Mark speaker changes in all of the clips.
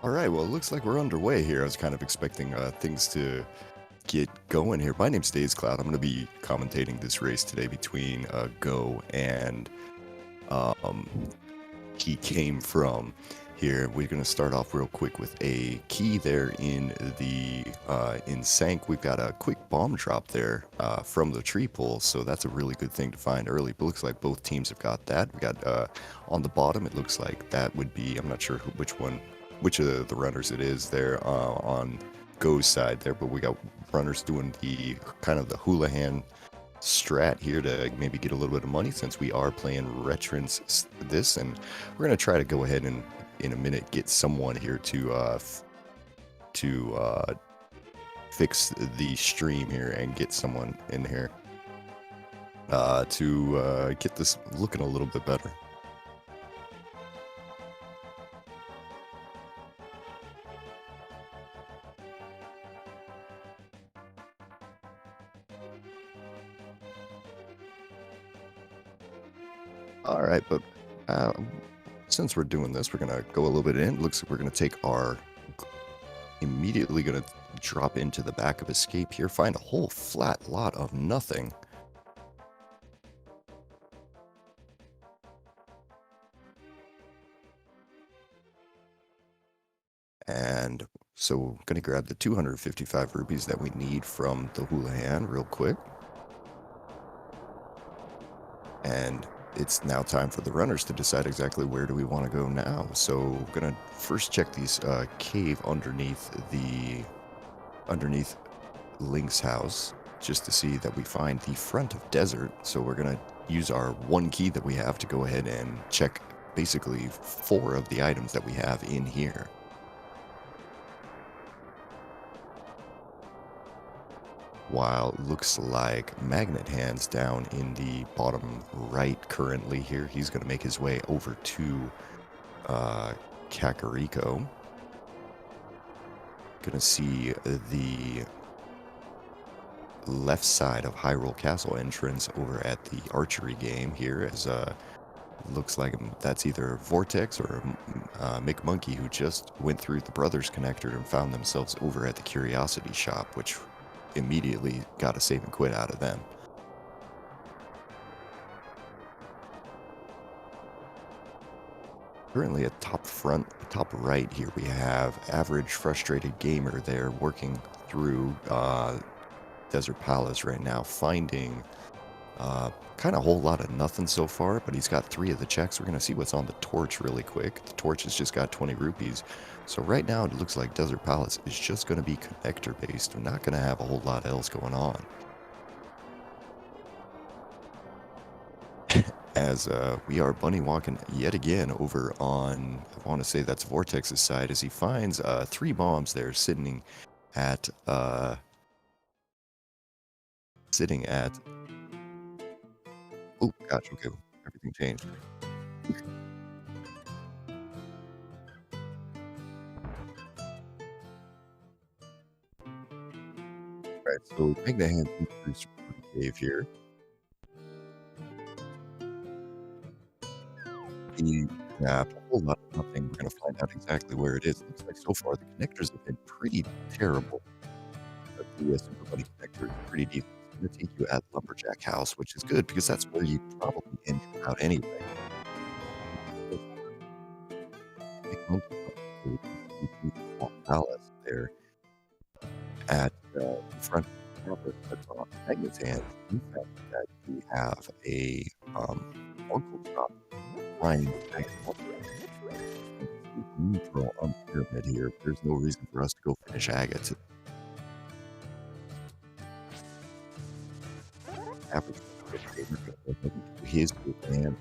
Speaker 1: All right, well, it looks like we're underway here. I was kind of expecting things to get going here. My name's Days Cloud. I'm going to be commentating this race today between Go and um, He Came From. Here, we're going to start off real quick with a key there in the in Sank. We've got a quick bomb drop there from the tree pole, so that's a really good thing to find early. But looks like both teams have got that. We got on the bottom. It looks like that would be. I'm not sure which of the runners it is there on Go's side there, but we got runners doing the kind of the Houlihan strat here to maybe get a little bit of money since we are playing Retrance this, and we're gonna try to go ahead and in a minute get someone here to fix the stream here and get someone in here to get this looking a little bit better. All right, but uh, since we're doing this, we're gonna go a little bit in. Looks like we're gonna take our immediately gonna drop into the back of escape here, find a whole flat lot of nothing. And so I'm gonna grab the 255 rupees that we need from the Houlihan real quick. And it's now time for the runners to decide exactly where do we want to go now. So we're gonna first check these cave underneath Link's house just to see that we find the front of desert. So we're gonna use our one key that we have to go ahead and check basically 4 of the items that we have in here. While it looks like Magnet Hands down in the bottom right currently here, he's going to make his way over to uh, Kakariko. Gonna see the left side of Hyrule Castle entrance over at the archery game here as looks like that's either Vortex or Mick Monkey who just went through the Brothers Connector and found themselves over at the Curiosity Shop, which immediately got a save and quit out of them. Currently at top right here, we have average frustrated gamer there working through Desert Palace right now, finding kind of a whole lot of nothing so far, but he's got 3 of the checks. We're going to see what's on the torch really quick. The torch has just got 20 rupees. So right now it looks like Desert Palace is just going to be connector based. We're not going to have a whole lot else going on. As we are bunny walking yet again over on, I want to say that's Vortex's side, as he finds 3 bombs there at, uh, sitting at, oh gosh, okay, everything changed. Right, so take the hand through Security Cave here. The map, a whole lot of nothing. We're gonna find out exactly where it is. Looks like so far the connectors have been pretty terrible, but the Super Buddy connector is pretty decent. It's gonna take you at Lumberjack House, which is good because that's where you probably end out anyway. Big Monkey Palace there at the front of the palace, but on Magnet's hand, we found that we have a Uncle Drop flying neutral on the pyramid here. There's no reason for us to go finish Agate. Average his and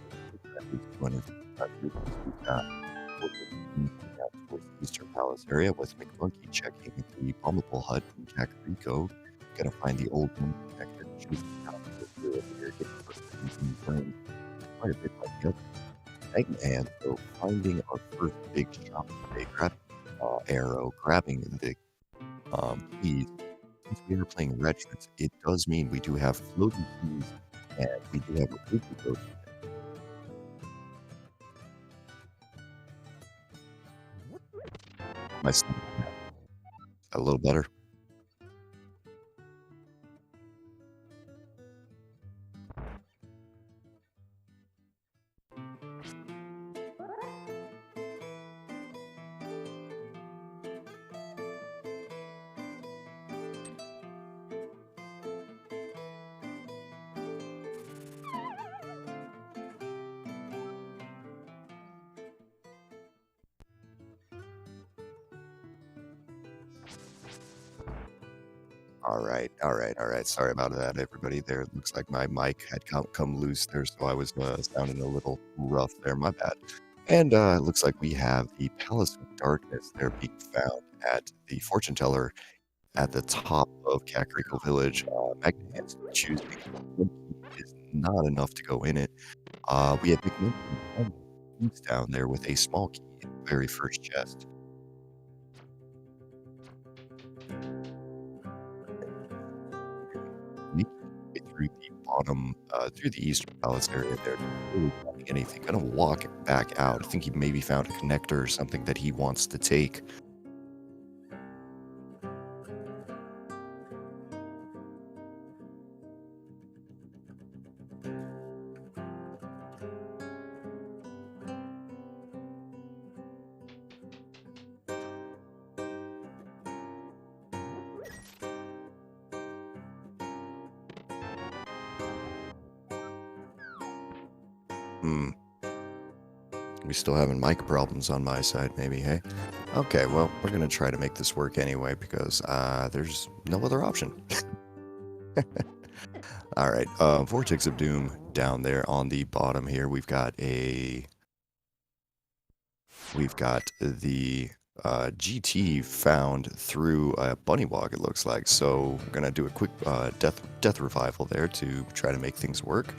Speaker 1: towards the Eastern Palace area with McMonkey checking the bombable hut from Jack Rico. Gotta find the old one connected. Choose the house here, getting first in quite a bit like the other. And so finding our first big shop today, grabbing arrow, grabbing the keys. Since we are playing retrons, it does mean we do have floating keys and we do have a rupee code. My sound a little better. All right. Sorry about that, everybody. There, it looks like my mic had come loose there, so I was sounding a little rough there. My bad. And it looks like we have the Palace of Darkness there being found at the fortune teller at the top of Kakariko Village. Magnet choosing is not enough to go in it. We had keys down there with a small key in the very first chest. Making his way through the bottom, through the Eastern Palace area there, not really finding anything. Gonna walk back out. I think he maybe found a connector or something that he wants to take. Hmm. We still having mic problems on my side, maybe, hey? Okay, well, we're gonna try to make this work anyway because there's no other option. All right, Vortex of Doom down there on the bottom here. We've got the GT found through a bunny walk, it looks like. So we're gonna do a quick death revival there to try to make things work.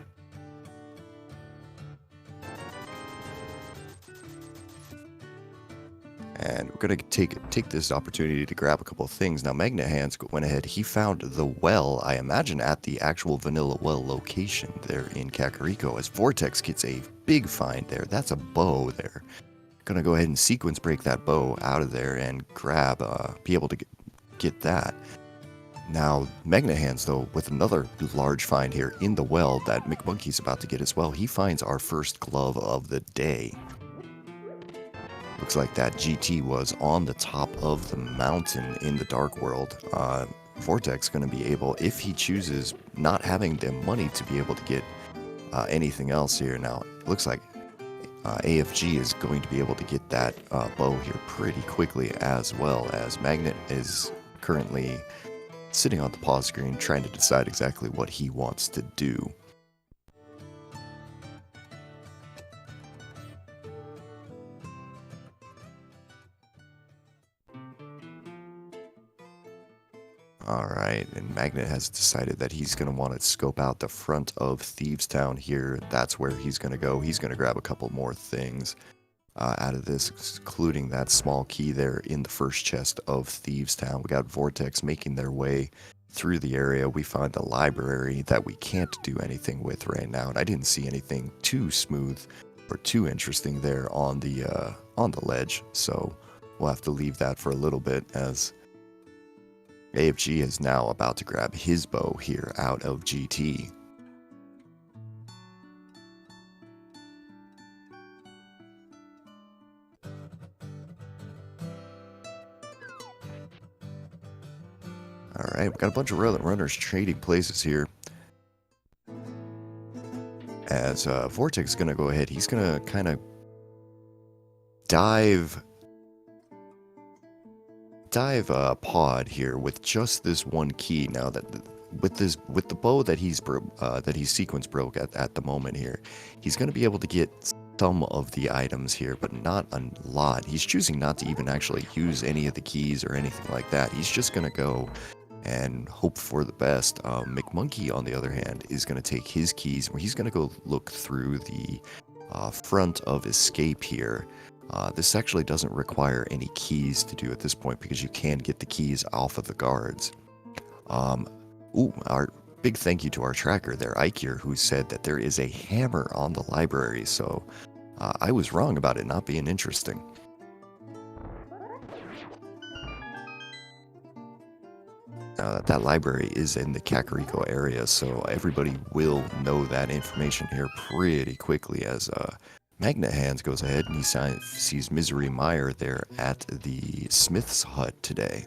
Speaker 1: And we're going to take this opportunity to grab a couple of things. Now, Magnet Hands went ahead. He found the well, I imagine, at the actual vanilla well location there in Kakariko, as Vortex gets a big find there. That's a bow there. Going to go ahead and sequence break that bow out of there and grab, be able to get that. Now, Magnet Hands, though, with another large find here in the well that McMonkey's about to get as well, he finds our first glove of the day. Looks like that GT was on the top of the mountain in the Dark World. Vortex going to be able, if he chooses not having the money to be able to get anything else here. Now, it looks like AFG is going to be able to get that bow here pretty quickly, as well as Magnet is currently sitting on the pause screen trying to decide exactly what he wants to do. Alright, and Magnet has decided that he's going to want to scope out the front of Thieves Town here. That's where he's going to go. He's going to grab a couple more things out of this, including that small key there in the first chest of Thieves Town. We got Vortex making their way through the area. We find the library that we can't do anything with right now, and I didn't see anything too smooth or too interesting there on the ledge, so we'll have to leave that for a little bit, as AFG is now about to grab his bow here out of GT. Alright, we've got a bunch of runners trading places here. As Vortex is going to go ahead, he's going to kind of dive pod here with just this one key. Now that with the bow that he's sequence broke at the moment here, he's going to be able to get some of the items here, but not a lot. He's choosing not to even actually use any of the keys or anything like that. He's just going to go and hope for the best. McMonkey, on the other hand, is going to take his keys, where he's going to go look through the front of Escape here. This actually doesn't require any keys to do at this point, because you can get the keys off of the guards. Our big thank you to our tracker there, Ikir, who said that there is a hammer on the library, so I was wrong about it not being interesting. That library is in the Kakariko area, so everybody will know that information here pretty quickly as Magnet Hands goes ahead and he sees Misery Meyer there at the Smith's hut today.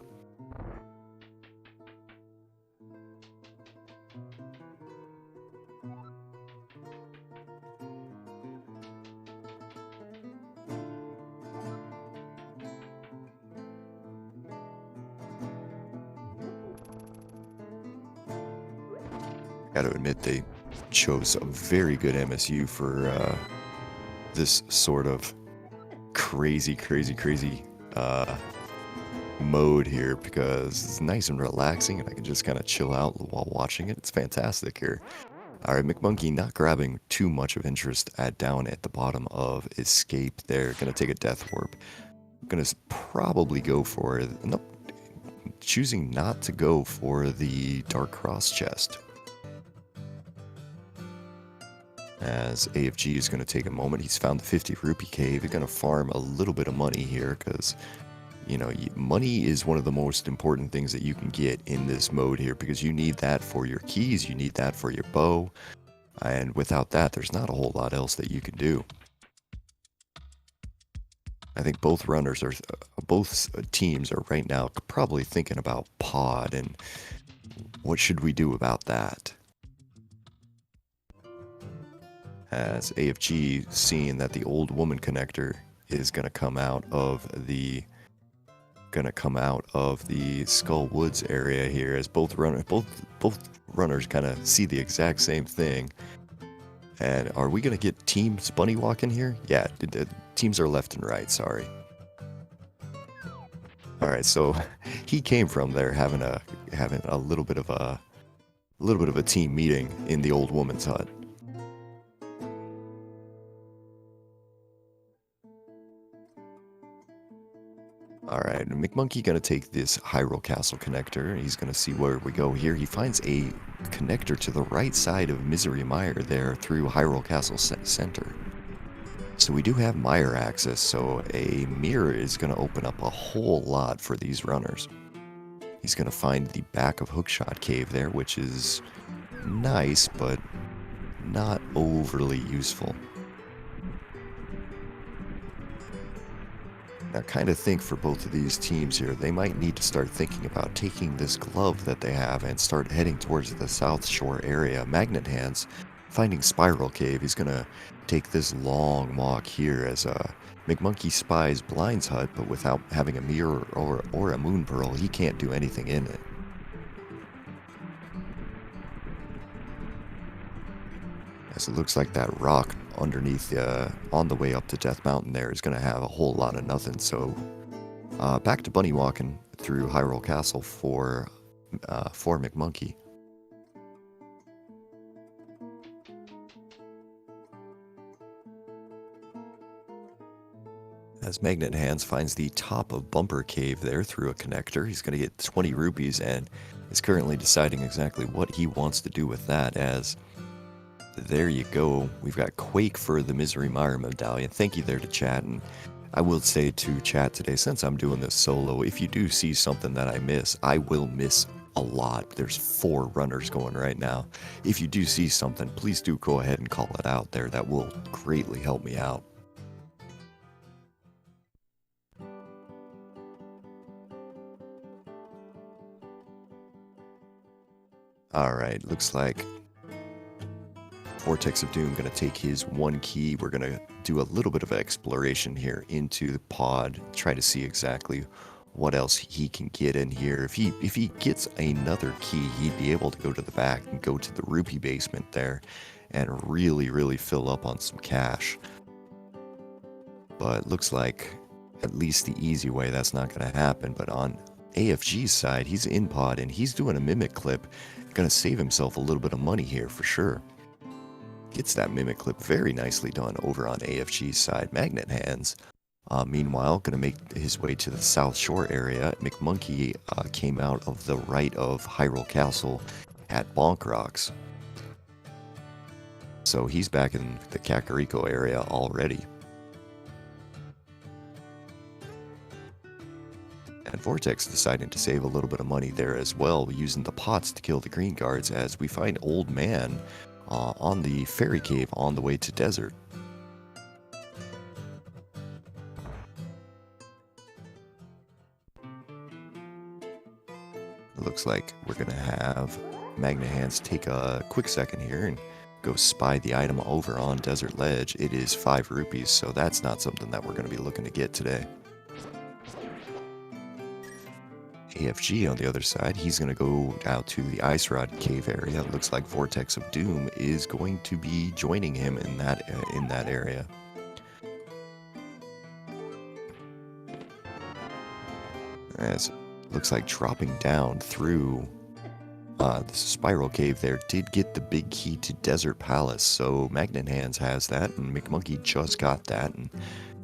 Speaker 1: Gotta admit, they chose a very good MSU for this sort of crazy mode here, because it's nice and relaxing and I can just kind of chill out while watching it. It's fantastic here. Alright, McMonkey not grabbing too much of interest down at the bottom of Escape there. Gonna take a Death Warp. Gonna probably go for it. Nope. Choosing not to go for the Dark Cross chest. As AFG is going to take a moment. He's found the 50 rupee cave. He's going to farm a little bit of money here because, you know, money is one of the most important things that you can get in this mode here, because you need that for your keys, you need that for your bow, and without that, there's not a whole lot else that you can do. I think both runners are, both teams are right now probably thinking about pod and what should we do about that. As AFG seeing that the old woman connector is going to come out of the Skull Woods area here, as both runners kind of see the exact same thing. And are we going to get teams bunny walking here? Yeah, the teams are left and right, sorry. All right, so he came from there having a little bit of a team meeting in the old woman's hut. Alright, McMonkey gonna take this Hyrule Castle connector, and he's gonna see where we go here. He finds a connector to the right side of Misery Meyer there through Hyrule Castle Center. So we do have Meyer access, so a mirror is gonna open up a whole lot for these runners. He's gonna find the back of Hookshot Cave there, which is nice, but not overly useful. I kind of think for both of these teams here, they might need to start thinking about taking this glove that they have and start heading towards the South Shore area. Magnet Hands finding Spiral Cave. He's going to take this long walk here as McMonkey spies Blind's hut, but without having a mirror or a moon pearl, he can't do anything in it. As it looks like that rock underneath on the way up to Death Mountain there is going to have a whole lot of nothing. So back to bunny walking through Hyrule Castle for McMonkey. As Magnet Hands finds the top of Bumper Cave there through a connector, he's going to get 20 rupees and is currently deciding exactly what he wants to do with that. As there you go, we've got Quake for the Misery Meyer medallion. Thank you there to chat, and I will say to chat today, since I'm doing this solo, if you do see something that I miss, I will miss a lot. There's 4 runners going right now. If you do see something, please do go ahead and call it out there. That will greatly help me out. Alright, looks like Vortex of Doom going to take his 1 key. We're going to do a little bit of exploration here into the pod, try to see exactly what else he can get in here. If he gets another key, he'd be able to go to the back and go to the rupee basement there and really fill up on some cash. But looks like at least the easy way that's not going to happen. But on AFG's side, he's in pod and he's doing a mimic clip. Going to save himself a little bit of money here for sure. Gets that mimic clip very nicely done over on AFG's side. Magnet Hands, meanwhile, going to make his way to the South Shore area. McMonkey came out of the right of Hyrule Castle at Bonk Rocks. So he's back in the Kakariko area already. And Vortex deciding to save a little bit of money there as well, using the pots to kill the green guards as we find Old Man on the fairy cave on the way to desert. It looks like we're going to have Magna Hands take a quick second here and go spy the item over on Desert Ledge. It is 5 rupees, so that's not something that we're going to be looking to get today. AFG on the other side, he's going to go out to the Ice Rod Cave area. It looks like Vortex of Doom is going to be joining him in that area. As it looks like dropping down through the Spiral Cave there did get the big key to Desert Palace, so Magnet Hands has that, and McMonkey just got that, and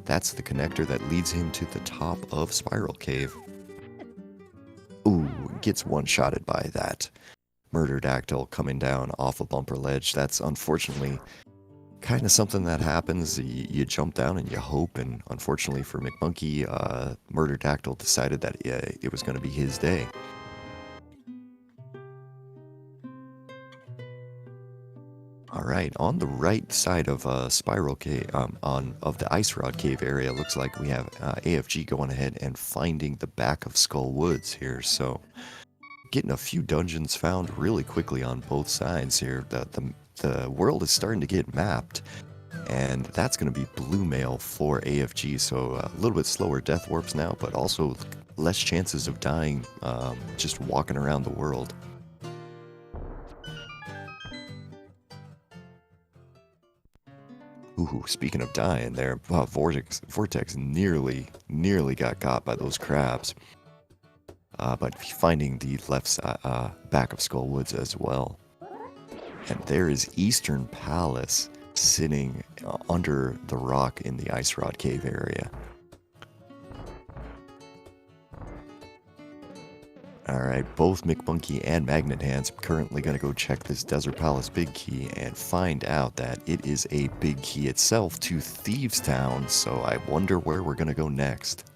Speaker 1: that's the connector that leads him to the top of Spiral Cave. Ooh, gets one-shotted by that Murderdactyl coming down off a bumper ledge. That's unfortunately kind of something that happens. You jump down and you hope, and unfortunately for McMonkey, Murderdactyl decided that it was going to be his day. Alright, on the right side of Spiral Cave, of the Ice Rod Cave area, looks like we have AFG going ahead and finding the back of Skull Woods here, so getting a few dungeons found really quickly on both sides here. The world is starting to get mapped, and that's going to be blue mail for AFG, so a little bit slower death warps now, but also less chances of dying just walking around the world. Ooh, speaking of dying there, Vortex nearly got caught by those crabs. But finding the left side, back of Skull Woods as well. And there is Eastern Palace sitting under the rock in the Ice Rod Cave area. Alright, both McMonkey and Magnet Hands currently going to go check this Desert Palace big key and find out that it is a big key itself to Thieves Town, so I wonder where we're going to go next.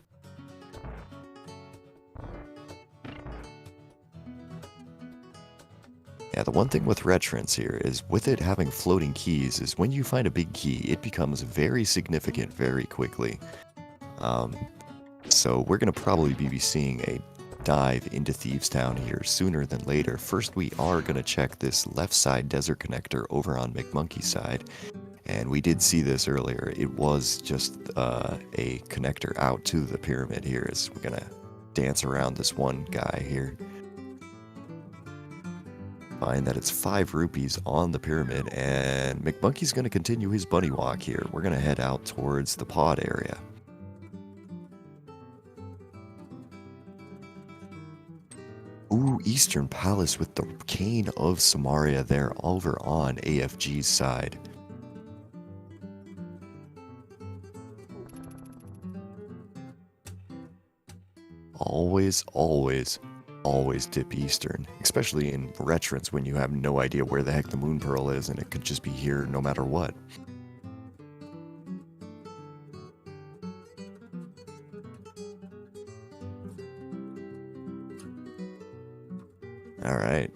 Speaker 1: Yeah, the one thing with Retrance here is with it having floating keys is when you find a big key, it becomes very significant very quickly. So we're going to probably be seeing a dive into Thieves Town here sooner than later. First, we are going to check this left side desert connector over on McMonkey's side. And we did see this earlier. It was just a connector out to the pyramid here as we're going to dance around this one guy here. Find that it's 5 rupees on the pyramid, and McMonkey's going to continue his bunny walk here. We're going to head out towards the pod area. Ooh, Eastern Palace with the Cane of Samaria there over on AFG's side. Always dip Eastern, especially in Retrance when you have no idea where the heck the Moon Pearl is and it could just be here no matter what. Alright.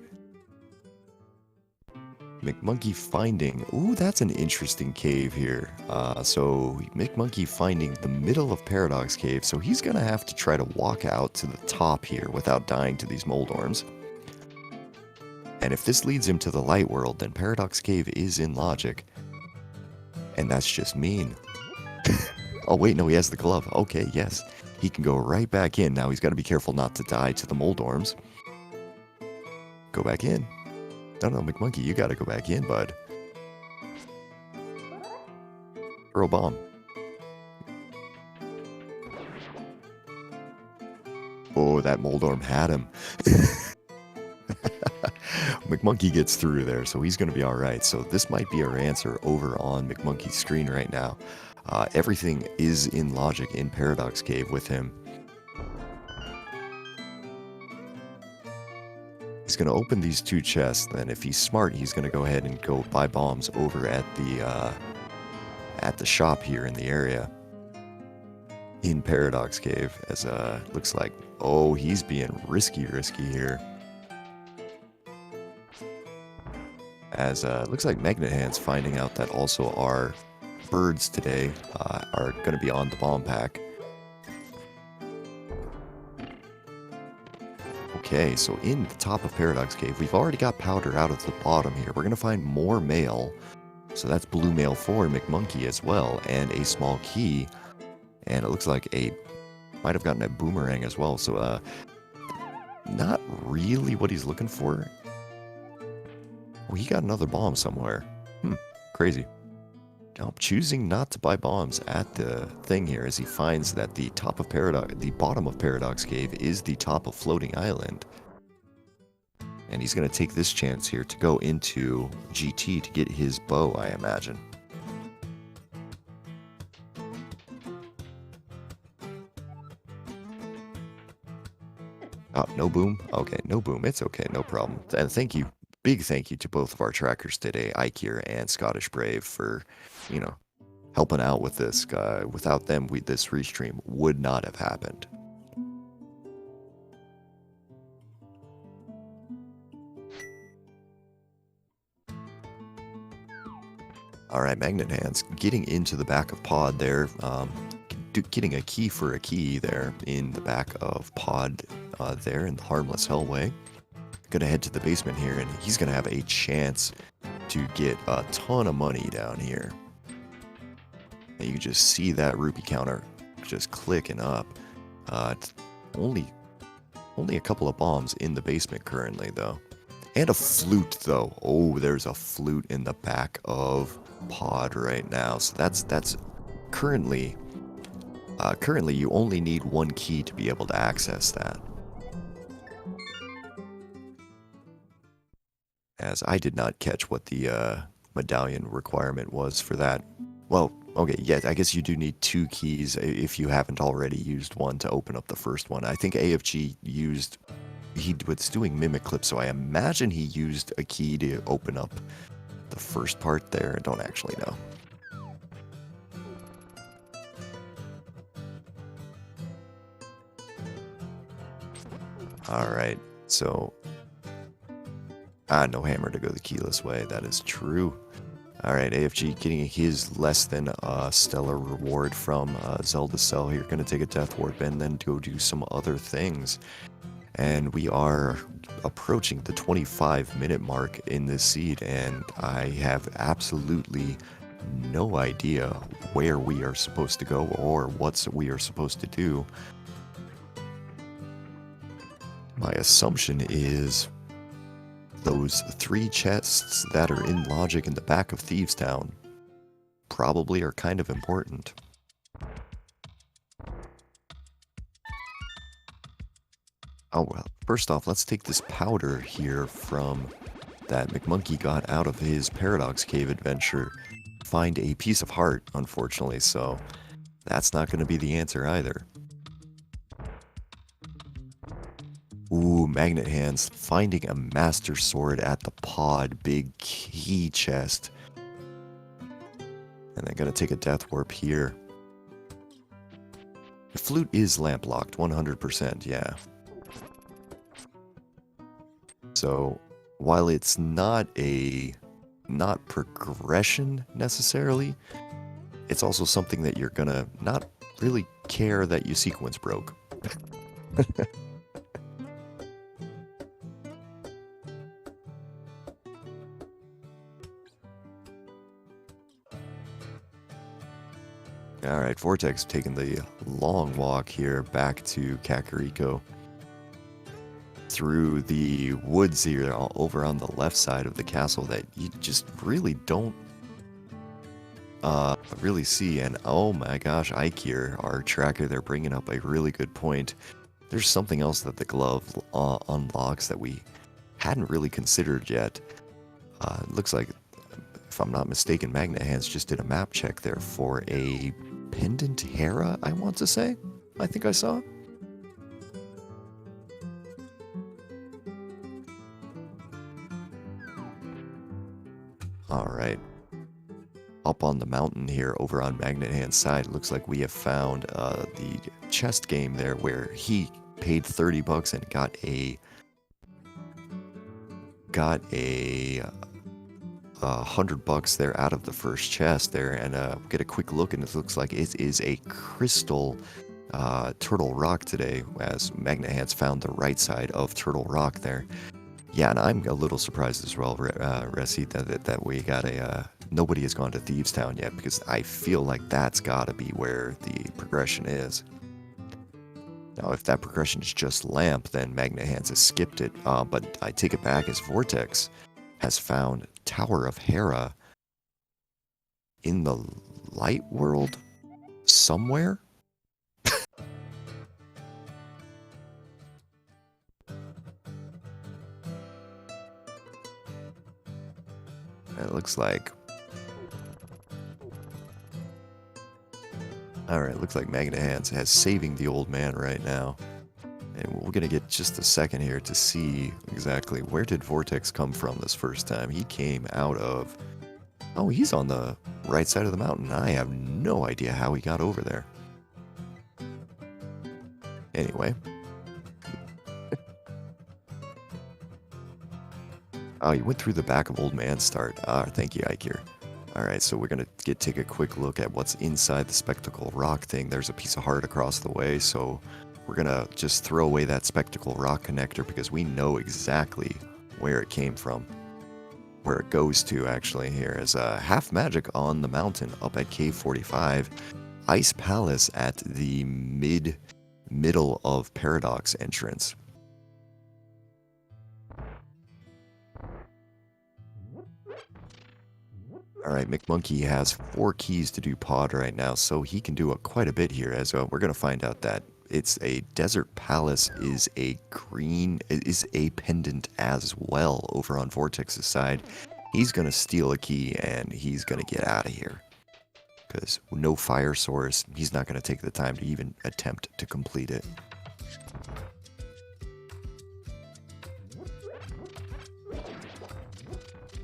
Speaker 1: McMonkey finding... Ooh, that's an interesting cave here. So McMonkey finding the middle of Paradox Cave, so he's going to have to try to walk out to the top here without dying to these Moldorms. And if this leads him to the light world, then Paradox Cave is in logic. And that's just mean. Oh wait, no, he has the glove. Okay, yes. He can go right back in. Now he's got to be careful not to die to the Moldorms. Go back in. No, McMonkey, you gotta go back in, bud. Throw a bomb. Oh, that Moldorm had him. McMonkey gets through there, so he's gonna be alright. So this might be our answer over on McMonkey's screen right now. Everything is in logic in Paradox Cave with him. He's going to open these 2 chests, then if he's smart, he's going to go ahead and go buy bombs over at the shop here in the area. in Paradox Cave, as looks like, oh, he's being risky here. As looks like Magnet Hands finding out that also our birds today are going to be on the bomb pack. Okay, so in the top of Paradox Cave, we've already got powder out of the bottom here. We're going to find more mail. So that's blue mail for McMonkey as well, and a small key. And it looks like might have gotten a boomerang as well. So not really what he's looking for. Oh, he got another bomb somewhere. Crazy. Now, choosing not to buy bombs at the thing here as he finds that the bottom of Paradox Cave is the top of Floating Island. And he's going to take this chance here to go into GT to get his bow, I imagine. Oh, no boom? Okay, no boom. It's okay, no problem. And big thank you to both of our trackers today, Ikir and Scottish Brave, for, helping out with this. Without them, this restream would not have happened. Alright, Magnet Hands, getting into the back of Pod there, getting a key for a key there in the back of Pod there in the Harmless Hellway. Gonna head to the basement here, and he's gonna have a chance to get a ton of money down here. And you can just see that rupee counter just clicking up. It's only a couple of bombs in the basement currently, though. And a flute, though. Oh, there's a flute in the back of Pod right now. So that's currently you only need one key to be able to access that. As I did not catch what the medallion requirement was for that. Well, okay, yeah, I guess you do need 2 keys if you haven't already used one to open up the first one. I think AFG he was doing Mimic Clip, so I imagine he used a key to open up the first part there. I don't actually know. Alright, so... no hammer to go the keyless way, that is true. Alright, AFG getting his less than stellar reward from Zelda Cell here. Gonna take a Death Warp and then go do some other things. And we are approaching the 25-minute mark in this seed, and I have absolutely no idea where we are supposed to go or what we are supposed to do. My assumption is those 3 chests that are in Logic in the back of Thieves Town probably are kind of important. Oh, well, first off, let's take this powder here from that McMonkey got out of his Paradox Cave adventure. Find a piece of heart, unfortunately, so that's not going to be the answer either. Ooh, Magnet Hands, finding a Master Sword at the Pod, big key chest. And then gonna take a Death Warp here. The flute is lamp locked, 100%, yeah. So, while it's not progression necessarily, it's also something that you're gonna not really care that you sequence broke. Alright, Vortex taking the long walk here back to Kakariko. Through the woods here, over on the left side of the castle that you just really don't really see. And oh my gosh, Ikir, our tracker, they're bringing up a really good point. There's something else that the glove unlocks that we hadn't really considered yet. It looks like, if I'm not mistaken, Magnet Hands just did a map check there for a pendant Hera, I want to say. I think I saw. Alright. I'll up on the mountain here over on Magnet Hand's side. It looks like we have found the chest game there where he paid $30 and got a $100 there out of the first chest there. And get a quick look, and it looks like it is a crystal Turtle Rock today, as Magnet Hand's found the right side of Turtle Rock there. Yeah, and I'm a little surprised as well, Resi, that we got a nobody has gone to Thieves Town yet, because I feel like that's got to be where the progression is. Now, if that progression is just Lamp, then Magnet Hands has skipped it. But I take it back, as Vortex has found Tower of Hera in the light world somewhere. It looks like... Alright, looks like Magnet Hands has saving the old man right now. And we're going to get just a second here to see exactly where did Vortex come from this first time. He came out of... Oh, he's on the right side of the mountain. I have no idea how he got over there. Anyway. Oh, he went through the back of Old Man's Start. Thank you, Ikir. Alright, so we're going to take a quick look at what's inside the Spectacle Rock thing. There's a piece of heart across the way, so we're going to just throw away that Spectacle Rock connector because we know exactly where it came from. Where it goes to, actually, here is Half Magic on the mountain up at Cave 45. Ice Palace at the middle of Paradox entrance. Alright, McMonkey has 4 keys to do pod right now, so he can do quite a bit here, as we're going to find out that it's a Desert Palace is a pendant as well over on Vortex's side. He's going to steal a key and he's going to get out of here. Because no fire source, he's not going to take the time to even attempt to complete it.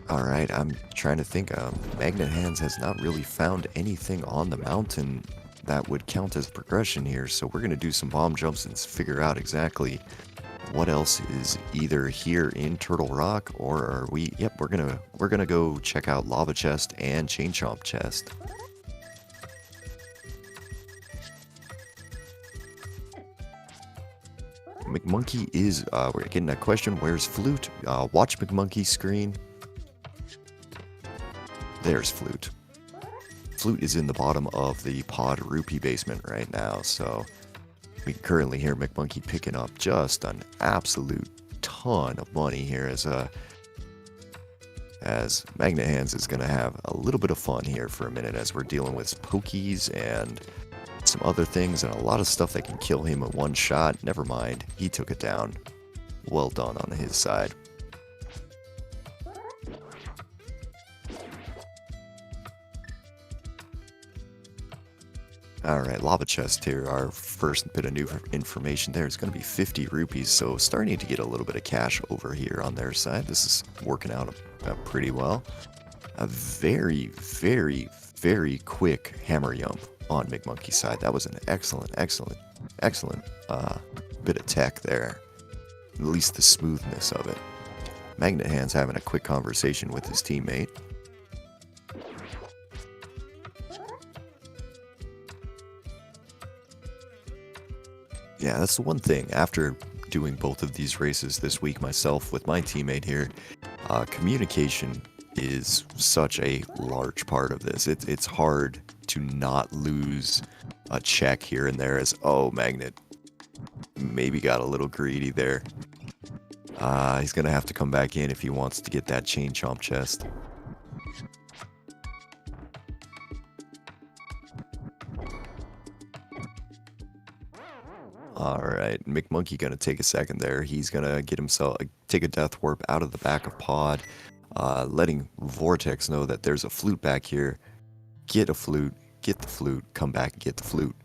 Speaker 1: Alright, I'm trying to think. Magnet Hands has not really found anything on the mountain that would count as progression here, so we're going to do some bomb jumps and figure out exactly what else is either here in Turtle Rock, or are we... Yep, we're gonna go check out Lava Chest and Chain Chomp Chest. McMonkey is... we're getting a question, where's Flute? Watch McMonkey's screen. There's Flute. Flute is in the bottom of the Pod Rupee basement right now, so we can currently hear McMonkey picking up just an absolute ton of money here as Magnet Hands is going to have a little bit of fun here for a minute as we're dealing with pokies and some other things and a lot of stuff that can kill him at one shot. Never mind, he took it down. Well done on his side. Alright, Lava Chest here, our first bit of new information there is going to be 50 rupees, so starting to get a little bit of cash over here on their side. This is working out pretty well. A very, very, very quick hammer yump on McMonkey's side. That was an excellent bit of tech there. At least the smoothness of it. Magnet Hands having a quick conversation with his teammate. Yeah, that's the one thing. After doing both of these races this week myself with my teammate here, communication is such a large part of this. It's hard to not lose a check here and there as, oh, Magnet maybe got a little greedy there. He's going to have to come back in if he wants to get that Chain Chomp chest. Alright, McMonkey gonna take a second there. He's gonna get himself, take a Death Warp out of the back of Pod, letting Vortex know that there's a flute back here. Get a flute, get the flute, come back and get the flute.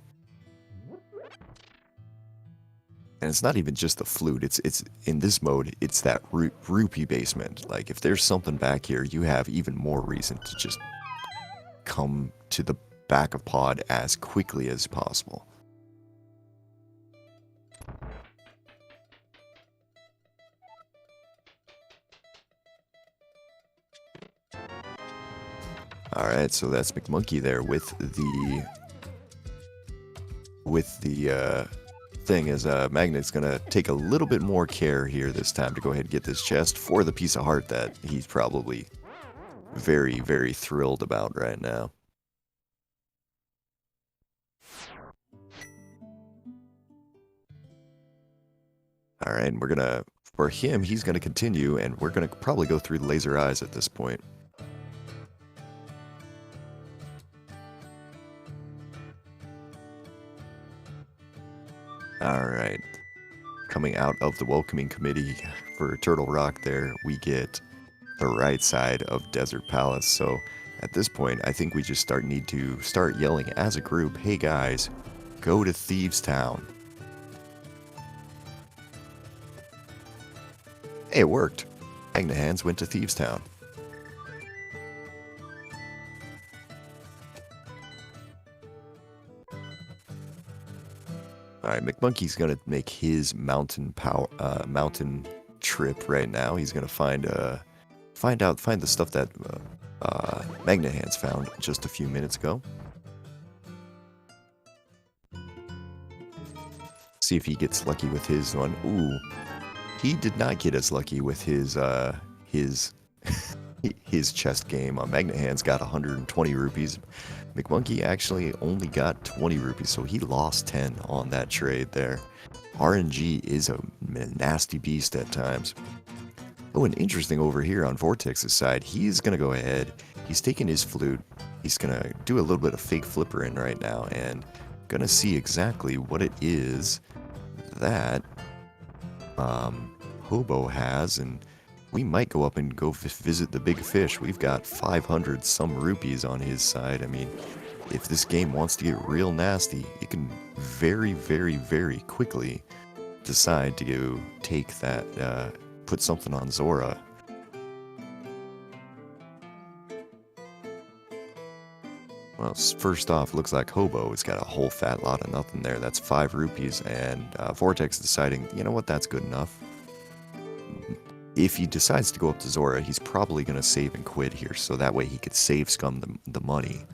Speaker 1: And it's not even just the flute, it's in this mode, it's that rupee basement. Like, if there's something back here, you have even more reason to just come to the back of pod as quickly as possible. Alright, so that's McMonkey there with the thing. As Magnet's gonna take a little bit more care here this time to go ahead and get this chest for the piece of heart that he's probably very, very thrilled about right now. Alright, and we're gonna, for him, he's gonna continue, and we're gonna probably go through the laser eyes at this point. Alright, coming out of the welcoming committee for Turtle Rock there, we get the right side of Desert Palace. So at this point, I think we just need to start yelling as a group, hey guys, go to Thieves Town. Hey, it worked. Magnet Hands went to Thieves Town. Alright, McMonkey's gonna make his mountain trip right now. He's gonna find the stuff that Magnet Hands found just a few minutes ago. See if he gets lucky with his one. Ooh, he did not get as lucky with his his chest game. Magnet Hands got 120 rupees. McMonkey actually only got 20 rupees, so he lost 10 on that trade there. RNG is a nasty beast at times. Oh, and interesting over here on Vortex's side, he's going to go ahead. He's taking his flute. He's going to do a little bit of fake flipper in right now and going to see exactly what it is that Hobo has, and we might go up and go visit the big fish. We've got 500 some rupees on his side. I mean, if this game wants to get real nasty, it can very, very, very quickly decide to go take that, put something on Zora. Well, first off, looks like Hobo has got a whole fat lot of nothing there. That's 5 rupees, and Vortex deciding, you know what, that's good enough. If he decides to go up to Zora, he's probably going to save and quit here, so that way he could save Scum the money.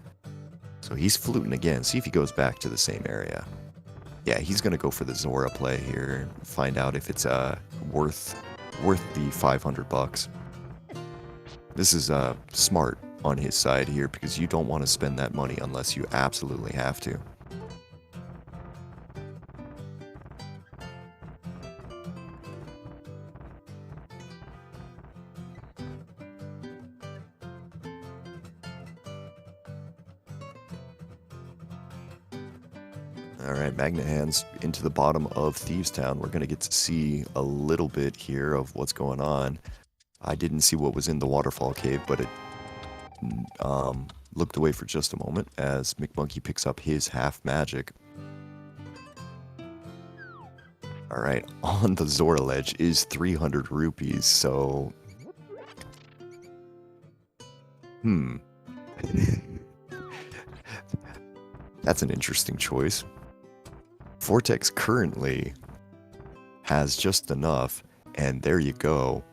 Speaker 1: So he's fluting again, see if he goes back to the same area. Yeah, he's going to go for the Zora play here, find out if it's worth the 500 bucks. This is smart on his side here, because you don't want to spend that money unless you absolutely have to. Alright, Magnet Hands into the bottom of Thieves Town. We're going to get to see a little bit here of what's going on. I didn't see what was in the waterfall cave, but it looked away for just a moment as McMonkey picks up his half magic. Alright, on the Zora ledge is 300 rupees, so... That's an interesting choice. Vortex currently has just enough, and there you go.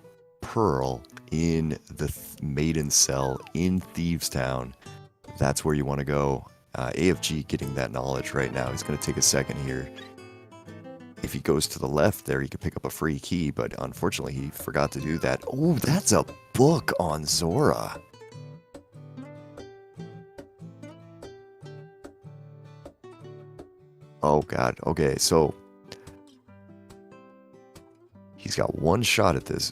Speaker 1: Pearl in the maiden cell in Thieves Town. That's where you want to go. AFG getting that knowledge right now. He's going to take a second here. If he goes to the left there, he could pick up a free key, but unfortunately he forgot to do that. Oh, that's a book on Zora. Oh god, okay, so he's got one shot at this.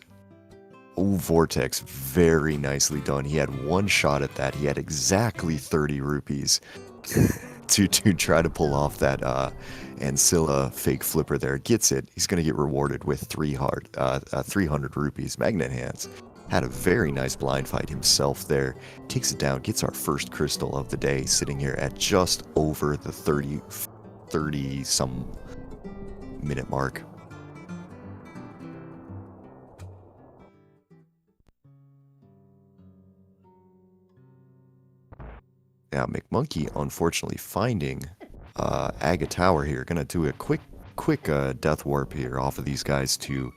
Speaker 1: Oh, Vortex, very nicely done. He had one shot at that. He had exactly 30 rupees to try to pull off that Ancilla fake flipper there. Gets it. He's going to get rewarded with 300 rupees. Magnet Hands had a very nice blind fight himself there. Takes it down, gets our first crystal of the day, sitting here at just over the 30 some minute mark. Now, McMonkey, unfortunately, finding Aga Tower here. Gonna do a quick death warp here off of these guys to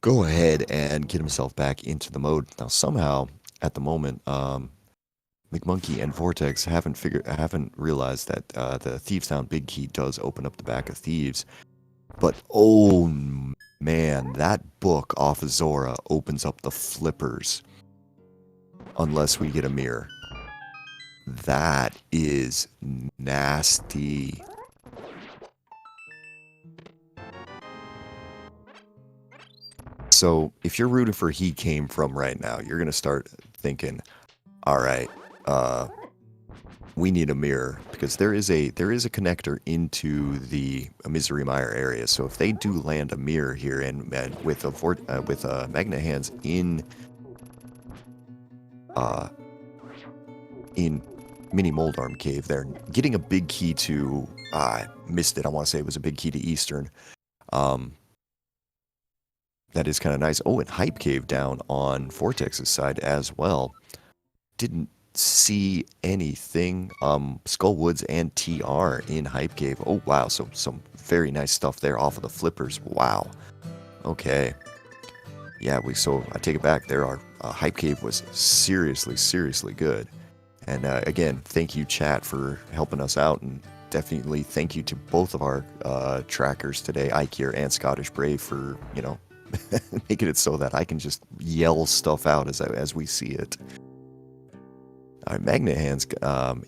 Speaker 1: go ahead and get himself back into the mode. Now, somehow, at the moment, McMonkey and Vortex haven't realized that the Thieves Town Big Key does open up the back of Thieves. But, oh man, that book off of Zora opens up the flippers. Unless we get a mirror. That is nasty. So, if you're rooting for He Came From right now, you're going to start thinking, alright, we need a mirror, because there is a connector into the Misery Mire area. So if they do land a mirror here and with Magnet Hands in Mini Moldarm Cave, they're getting a big key to I missed it. I want to say it was a big key to Eastern. That is kind of nice. Oh, and Hype Cave down on Vortex's side as well. Didn't see anything. Skull Woods and TR in Hype Cave. Oh wow, so some very nice stuff there off of the flippers. Wow. Okay. Yeah, so I take it back. There are Hype Cave was seriously good. And again, thank you chat for helping us out, and definitely thank you to both of our trackers today, Ikir and Scottish Brave, for making it so that I can just yell stuff out as we see it. All right, Magnet Hands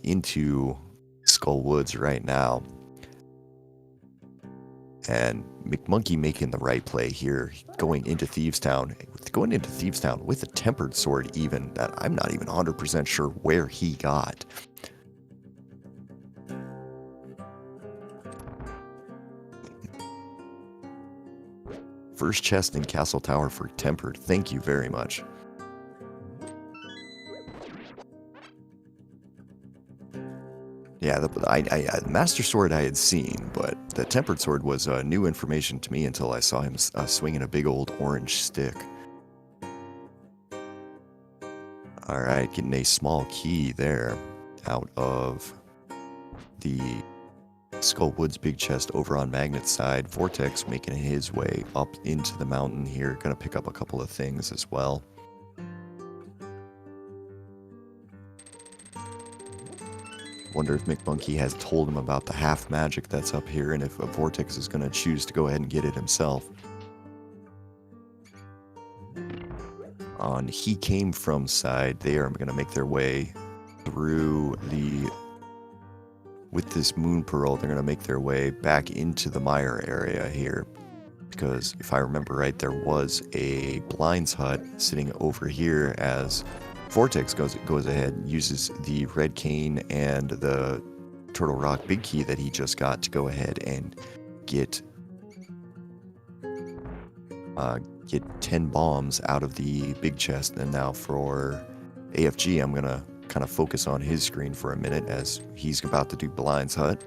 Speaker 1: into Skull Woods right now. And McMonkey making the right play here, going into Thieves Town. Going into Thieves Town with a Tempered Sword even, that I'm not even 100% sure where he got. First chest in Castle Tower for Tempered. Thank you very much. Yeah, the Master Sword I had seen, but the Tempered Sword was new information to me until I saw him swinging a big old orange stick. Alright, getting a small key there out of the Skull Woods big chest over on Magnet's side. Vortex making his way up into the mountain here. Gonna pick up a couple of things as well. Wonder if McMonkey has told him about the half magic that's up here, and if Vortex is going to choose to go ahead and get it himself. On He Came From side, they are going to make their way through with this Moon Pearl, they're going to make their way back into the Mire area here. Because if I remember right, there was a Blinds Hut sitting over here as Vortex goes ahead and uses the Red Cane and the Turtle Rock Big Key that he just got to go ahead and get 10 bombs out of the big chest. And now for AFG, I'm going to kind of focus on his screen for a minute as he's about to do Blinds Hut.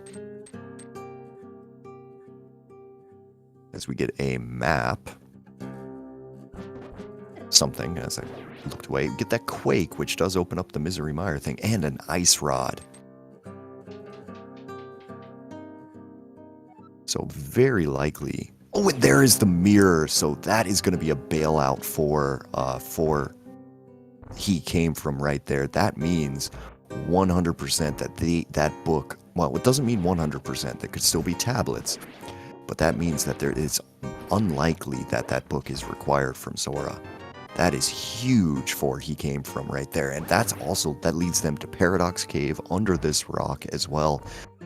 Speaker 1: As we get a map. Something as I looked away. Get that Quake, which does open up the Misery Mire thing, and an Ice Rod. So very likely. Oh, and there is the mirror. So that is going to be a bailout for He Came From right there. That means 100% that that book. Well, it doesn't mean 100%. There could still be tablets, but that means that there is unlikely that that book is required from Zora. That is huge for He Came From right there. And that leads them to Paradox Cave under this rock as well.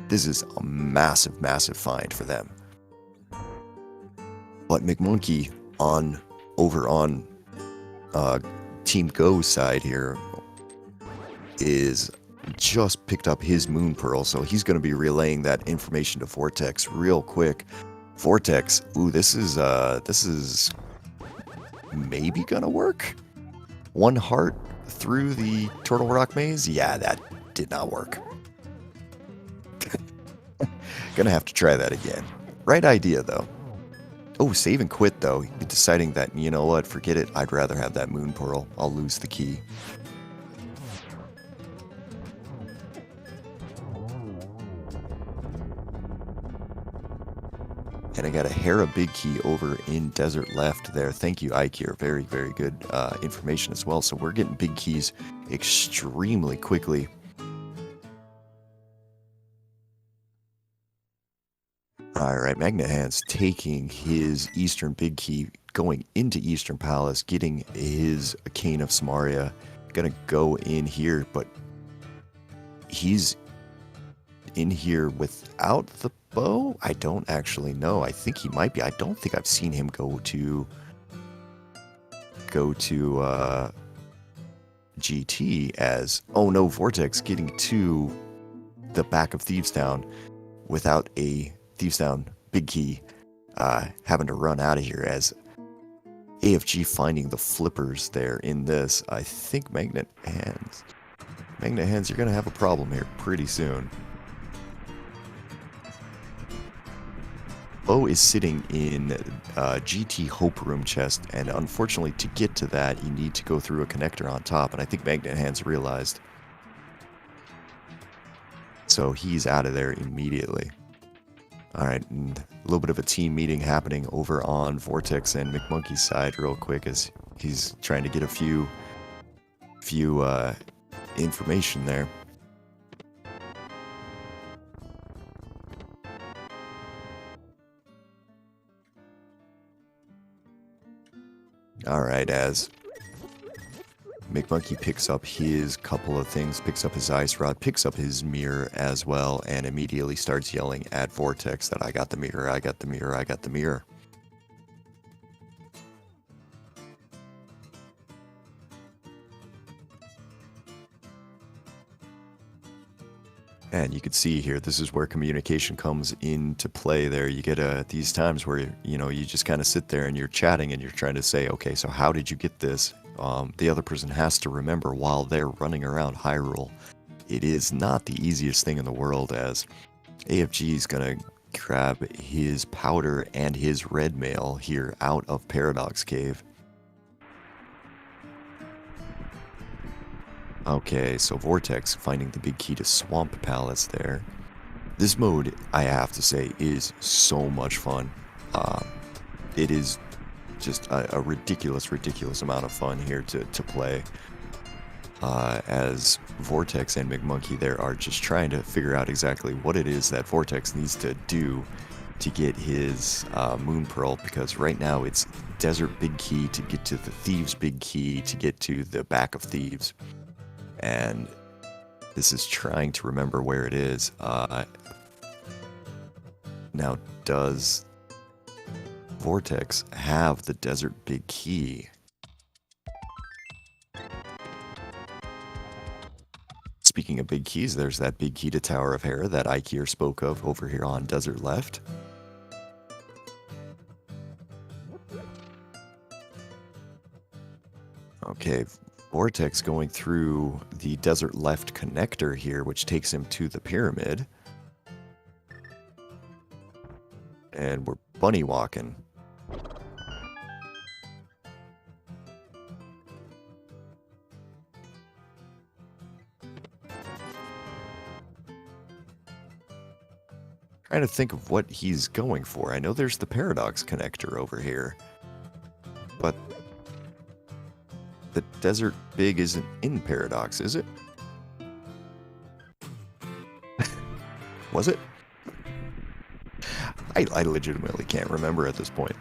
Speaker 1: This is a massive find for them. But McMonkey over on Team Go's side here is just picked up his Moon Pearl, so he's going to be relaying that information to Vortex real quick. Vortex, ooh, this is maybe gonna work. 1 heart through the Turtle Rock maze? Yeah, that did not work. Gonna have to try that again. Right idea, though. Oh, save and quit, though. Deciding that, you know what, forget it. I'd rather have that Moon Pearl. I'll lose the key. And I got a Hera big key over in Desert Left there. Thank you, Ikir. Very, very good information as well. So we're getting big keys extremely quickly. All right, Magnet Hands taking his Eastern big key, going into Eastern Palace, getting his Cane of Samaria. Gonna go in here, but he's in here without the bow? I don't actually know. I think he might be. I don't think I've seen him go to GT as, oh no, Vortex getting to the back of Thieves Town without a Thieves Town big key, having to run out of here as AFG finding the flippers there in this. I think Magnet Hands, you're gonna have a problem here pretty soon. Bo is sitting in GT Hope Room chest, and unfortunately to get to that, you need to go through a connector on top, and I think Magnet Hands realized. So he's out of there immediately. Alright, and a little bit of a team meeting happening over on Vortex and McMonkey's side real quick as he's trying to get a few information there. Alright, as McMonkey picks up his couple of things, picks up his ice rod, picks up his mirror as well, and immediately starts yelling at Vortex that I got the mirror, I got the mirror, I got the mirror. And you can see here, this is where communication comes into play there. You get these times where, you know, you just kind of sit there and you're chatting and you're trying to say, okay, so how did you get this? The other person has to remember while they're running around Hyrule. It is not the easiest thing in the world, as AFG is going to grab his powder and his red mail here out of Paradox Cave. Okay, so Vortex finding the big key to Swamp Palace there. This mode, I have to say, is so much fun. It is just a ridiculous amount of fun here to play. As Vortex and McMonkey there are just trying to figure out exactly what it is that Vortex needs to do to get his Moon Pearl, because right now it's Desert Big Key to get to the Thieves Big Key to get to the back of Thieves. And this is trying to remember where it is. Now, does Vortex have the Desert Big Key? Speaking of big keys, there's that big key to Tower of Hera that Ikir spoke of over here on Desert Left. Okay, Vortex going through the Desert Left connector here, which takes him to the pyramid. And we're bunny walking. Trying to think of what he's going for. I know there's the Paradox connector over here, but the Desert Big isn't in Paradox, is it? Was it? I legitimately can't remember at this point.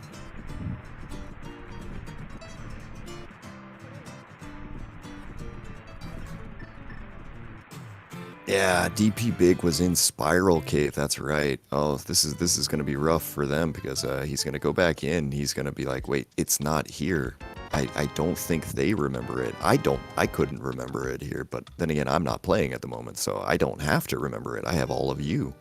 Speaker 1: Yeah, DP Big was in Spiral Cave. That's right. Oh, this is going to be rough for them, because he's going to go back in. He's going to be like, wait, it's not here. I don't think they remember it. I couldn't remember it here, but then again, I'm not playing at the moment, so I don't have to remember it. I have all of you.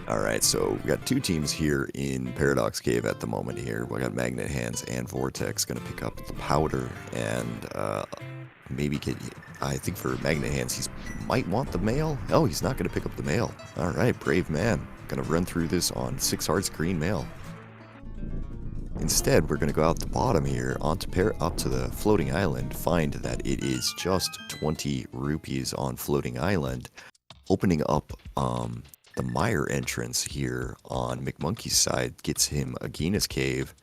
Speaker 1: Alright, so we got two teams here in Paradox Cave at the moment here. We got Magnet Hands and Vortex going to pick up the powder and maybe get, I think for Magnet Hands, he might want the mail. Oh, he's not going to pick up the mail. Alright, brave man. Going to run through this on 6 hearts green mail. Instead, we're going to go out the bottom here, up to the floating island, find that it is just 20 rupees on floating island. Opening up the Mire entrance here on McMonkey's side gets him Agina's Cave.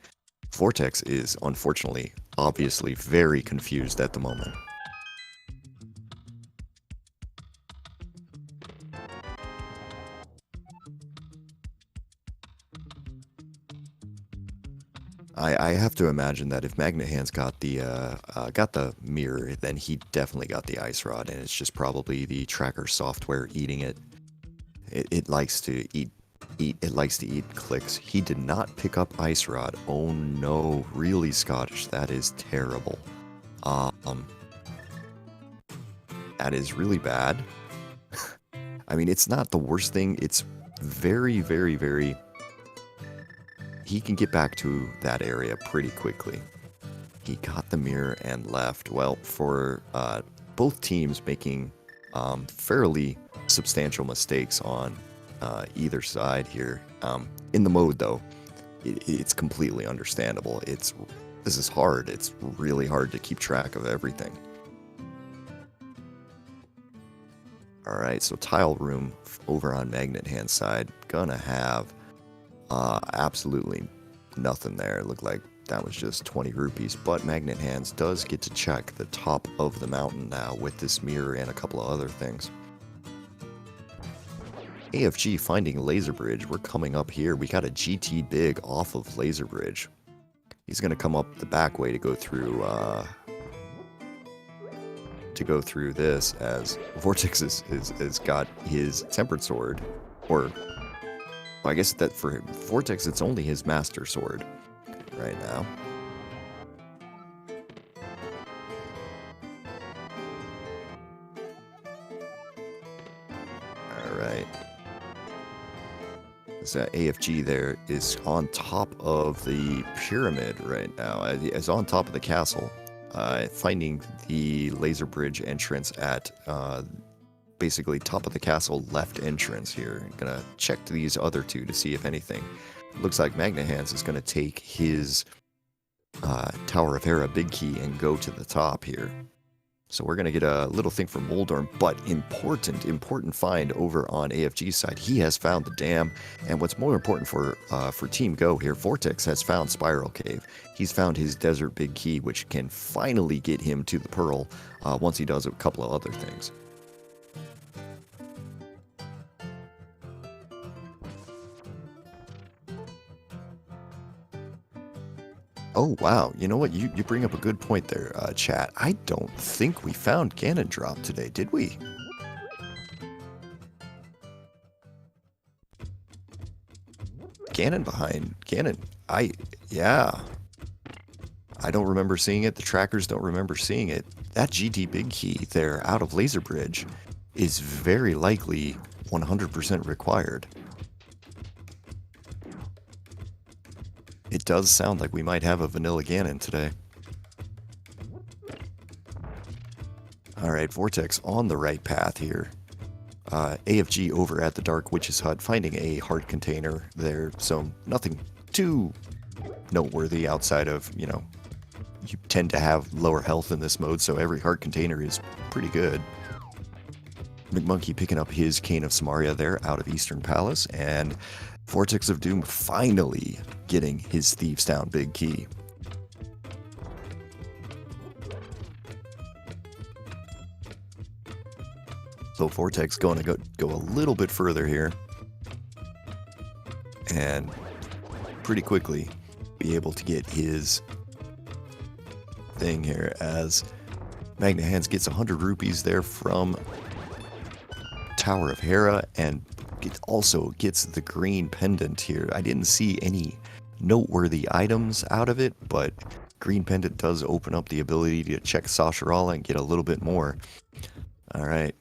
Speaker 1: Vortex is, unfortunately, obviously very confused at the moment. I have to imagine that if Magnet Hands got the mirror, then he definitely got the Ice Rod, and it's just probably the tracker software eating it. It likes to eat. It likes to eat clicks. He did not pick up Ice Rod. Oh no, really, Scottish. That is terrible. That is really bad. I mean, it's not the worst thing. It's very, very, very... He can get back to that area pretty quickly. He got the mirror and left. Well, for both teams making fairly substantial mistakes on either side here. In the mode, though, it's completely understandable. This is hard. It's really hard to keep track of everything. Alright, so Tile Room over on Magnet Hand's side. Gonna have absolutely nothing there. It looked like that was just 20 rupees. But Magnet Hands does get to check the top of the mountain now with this mirror and a couple of other things. AFG finding Laser Bridge. We're coming up here. We got a GT Big off of Laser Bridge. He's gonna come up the back way to go through this, as Vortex has got his Tempered Sword, or well, I guess that for Vortex it's only his Master Sword right now. Alright. So AFG there is on top of the pyramid right now. Is on top of the castle. Finding the Laser Bridge entrance at basically top of the castle left entrance here. Gonna check these other two to see if anything. Looks like Magnet Hands is gonna take his Tower of Hera big key and go to the top here. So we're gonna get a little thing from Moldorm, but important find over on AFG's side. He has found the dam, and what's more important for Team Go here, Vortex has found Spiral Cave. He's found his Desert Big Key, which can finally get him to the Pearl once he does a couple of other things. Oh, wow. You know what? You bring up a good point there, chat. I don't think we found Ganon Drop today, did we? Ganon. Yeah. I don't remember seeing it. The trackers don't remember seeing it. That GT Big Key there out of Laser Bridge is very likely 100% required. It does sound like we might have a Vanilla Ganon today. Alright, Vortex on the right path here. AFG over at the Dark Witch's Hut, finding a heart container there, so nothing too noteworthy outside of, you know, you tend to have lower health in this mode, so every heart container is pretty good. McMonkey picking up his Cane of Samaria there out of Eastern Palace, and Vortex of Doom finally getting his Thieves Town big key. So Vortex going to go a little bit further here, and pretty quickly be able to get his thing here, as Magnet Hands gets 100 rupees there from Tower of Hera, and it also gets the green pendant here. I didn't see any noteworthy items out of it, but green pendant does open up the ability to check Sasharala and get a little bit more. Alright.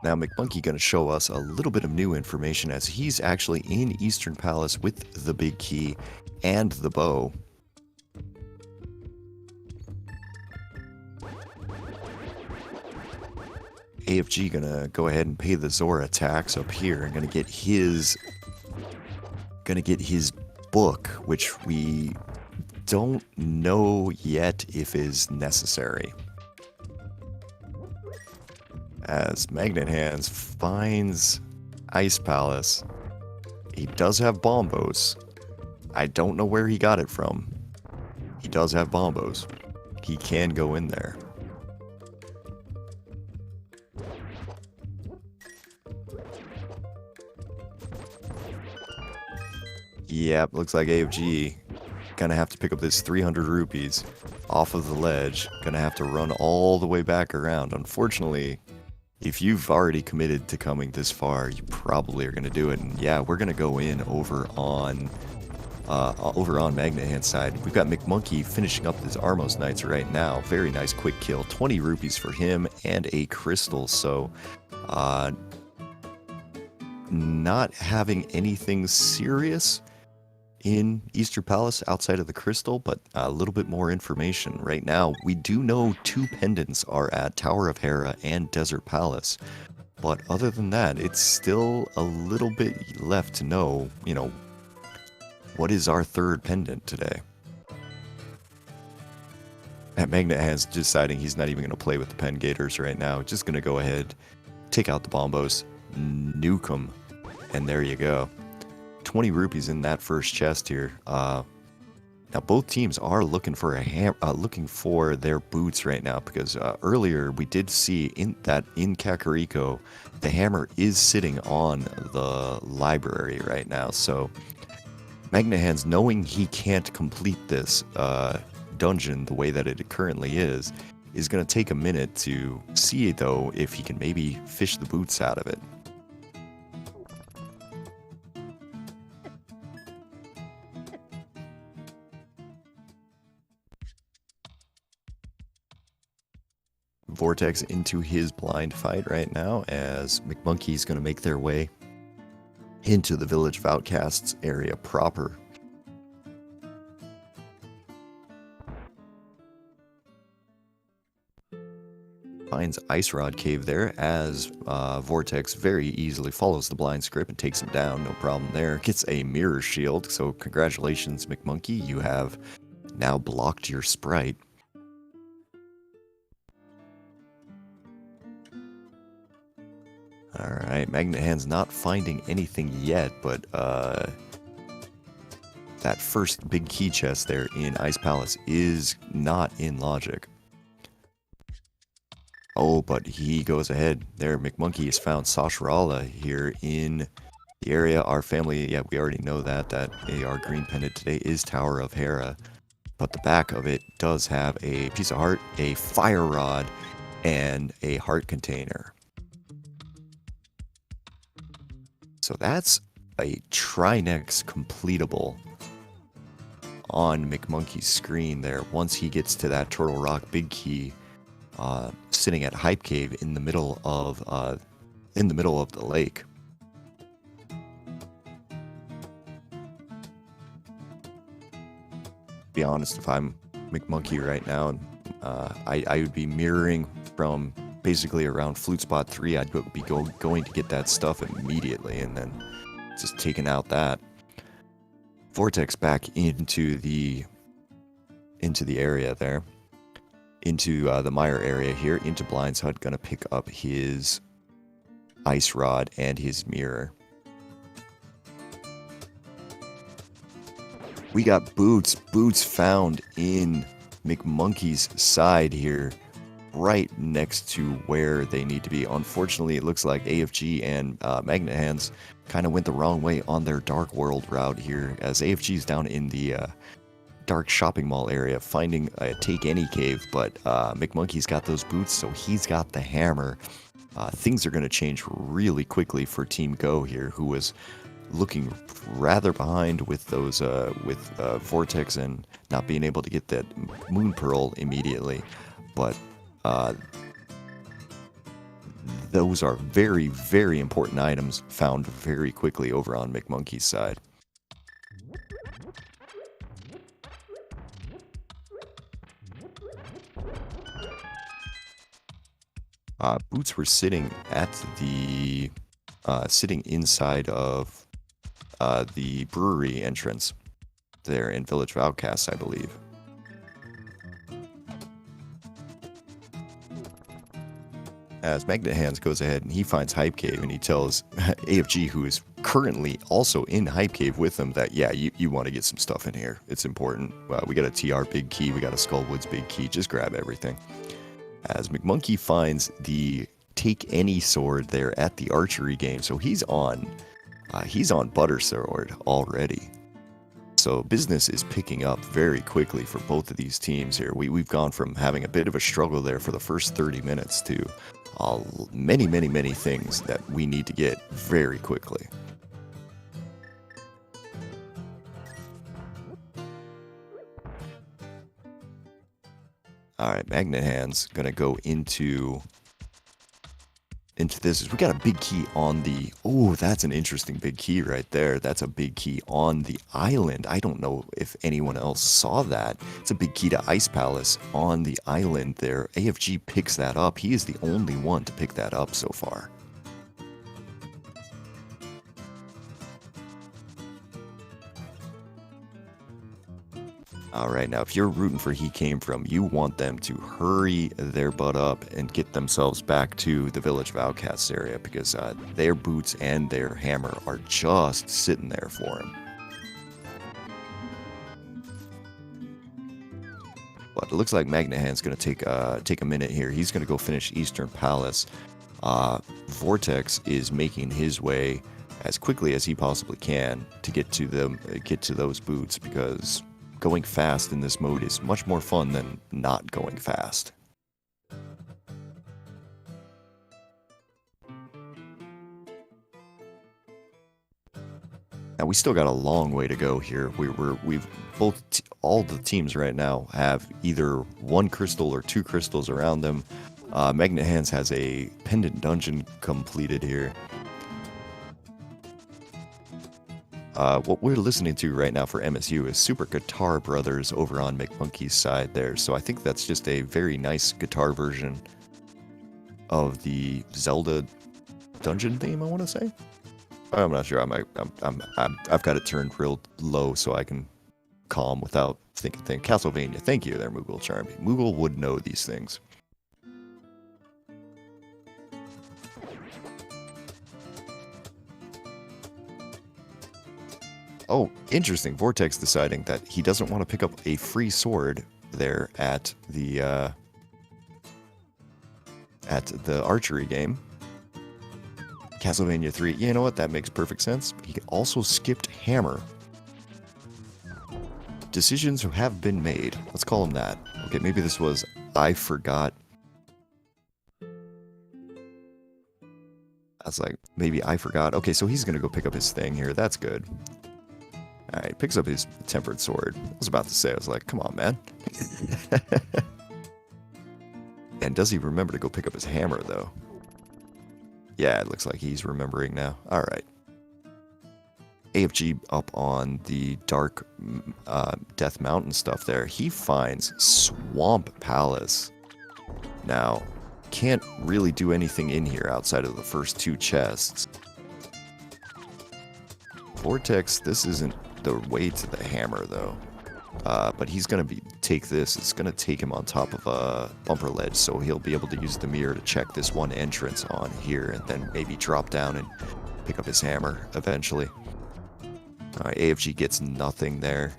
Speaker 1: Now McMonkey gonna show us a little bit of new information, as he's actually in Eastern Palace with the big key and the bow. AFG gonna go ahead and pay the Zora tax up here, and gonna get his book, which we don't know yet if is necessary. As Magnet Hands finds Ice Palace, he does have bombos. I don't know where he got it from. He does have bombos. He can go in there. Yep, looks like AFG gonna have to pick up this 300 rupees off of the ledge. Gonna have to run all the way back around. Unfortunately, if you've already committed to coming this far, you probably are gonna do it. And yeah, we're gonna go in over on Magnet Hand's side. We've got McMonkey finishing up his Armos Knights right now. Very nice quick kill. 20 rupees for him and a crystal. So, not having anything serious in Easter Palace outside of the crystal, but a little bit more information. Right now, we do know 2 pendants are at Tower of Hera and Desert Palace. But other than that, it's still a little bit left to know, you know, what is our 3rd pendant today? At Magnet has deciding he's not even going to play with the Pen Gators right now. Just going to go ahead, take out the bombos, nuke them, and there you go. 20 rupees in that first chest here. Now both teams are looking for looking for their boots right now, because earlier we did see in Kakariko, the hammer is sitting on the library right now. So Magnet Hands, knowing he can't complete this dungeon the way that it currently is going to take a minute to see, though, if he can maybe fish the boots out of it. Vortex into his blind fight right now, as McMonkey's going to make their way into the Village of Outcasts area proper. Finds Ice Rod Cave there, as Vortex very easily follows the blind script and takes him down, no problem there. Gets a mirror shield, so congratulations McMonkey, you have now blocked your sprite. Alright, Magnet Hand's not finding anything yet, but that first big key chest there in Ice Palace is not in logic. Oh, but he goes ahead. There, McMonkey has found Sashrala here in the area. Our family, yeah, we already know that AR green pendant today is Tower of Hera. But the back of it does have a piece of heart, a fire rod, and a heart container. So that's a Trinex completable on McMonkey's screen there. Once he gets to that Turtle Rock Big Key, sitting at Hype Cave in the middle of the lake. To be honest, if I'm McMonkey right now, I would be mirroring from basically around Flute Spot 3. I'd be going to get that stuff immediately, and then just taking out that Vortex back into the area there, into the Mire area here, into Blind's hut. Gonna pick up his Ice Rod and his mirror. We got boots found in McMonkey's side here, right next to where they need to be. Unfortunately, it looks like AFG and Magnet Hands kind of went the wrong way on their Dark World route here, as AFG's down in the Dark Shopping Mall area finding a Take Any cave, but McMonkey's got those boots, so he's got the hammer. Things are going to change really quickly for Team Go here, who was looking rather behind with those Vortex and not being able to get that Moon Pearl immediately. But those are very, very important items found very quickly over on McMonkey's side. Boots were sitting at the sitting inside of the brewery entrance. there in Village of Outcasts, I believe. As Magnet Hands goes ahead and he finds Hype Cave, and he tells AFG, who is currently also in Hype Cave with him, that, yeah, you want to get some stuff in here. It's important. We got a TR big key. We got a Skullwoods big key. Just grab everything. As McMonkey finds the Take Any sword there at the archery game. So he's on Butter Sword already. So business is picking up very quickly for both of these teams here. We've gone from having a bit of a struggle there for the first 30 minutes to many things that we need to get very quickly. All right, Magnet Hands gonna go into this. We got a big key on the... Oh, that's an interesting big key right there. That's a big key on the island. I don't know if anyone else saw that. It's a big key to Ice Palace on the island there. AFG picks that up. He is the only one to pick that up so far. Alright, now if you're rooting for He Came From, you want them to hurry their butt up and get themselves back to the Village of Outcasts area, because their boots and their hammer are just sitting there for him. But it looks like Magnet Hand's going to take a minute here. He's going to go finish Eastern Palace. Vortex is making his way as quickly as he possibly can to get to those boots, because going fast in this mode is much more fun than not going fast. Now we still got a long way to go here. All the teams right now have either one crystal or two crystals around them. Magnet Hands has a pendant dungeon completed here. What we're listening to right now for MSU is Super Guitar Brothers over on McMonkey's side there. So I think that's just a very nice guitar version of the Zelda dungeon theme, I want to say. I'm not sure. I've got it turned real low so I can calm without thinking. Castlevania. Thank you there, Moogle Charmy. Moogle would know these things. Oh, interesting. Vortex deciding that he doesn't want to pick up a free sword there at the archery game. Castlevania 3. You know what? That makes perfect sense. He also skipped hammer. Decisions have been made. Let's call him that. Okay, maybe this was I forgot. That's like, maybe I forgot. Okay, so he's going to go pick up his thing here. That's good. Alright, picks up his tempered sword. I was about to say, I was like, come on, man. And does he remember to go pick up his hammer, though? Yeah, it looks like he's remembering now. Alright. AFG up on the Dark Death Mountain stuff there. He finds Swamp Palace. Now, can't really do anything in here outside of the first two chests. Vortex, this isn't the way to the hammer, though. But he's going to take this. It's going to take him on top of a bumper ledge, so he'll be able to use the mirror to check this one entrance on here, and then maybe drop down and pick up his hammer eventually. Alright, AFG gets nothing there.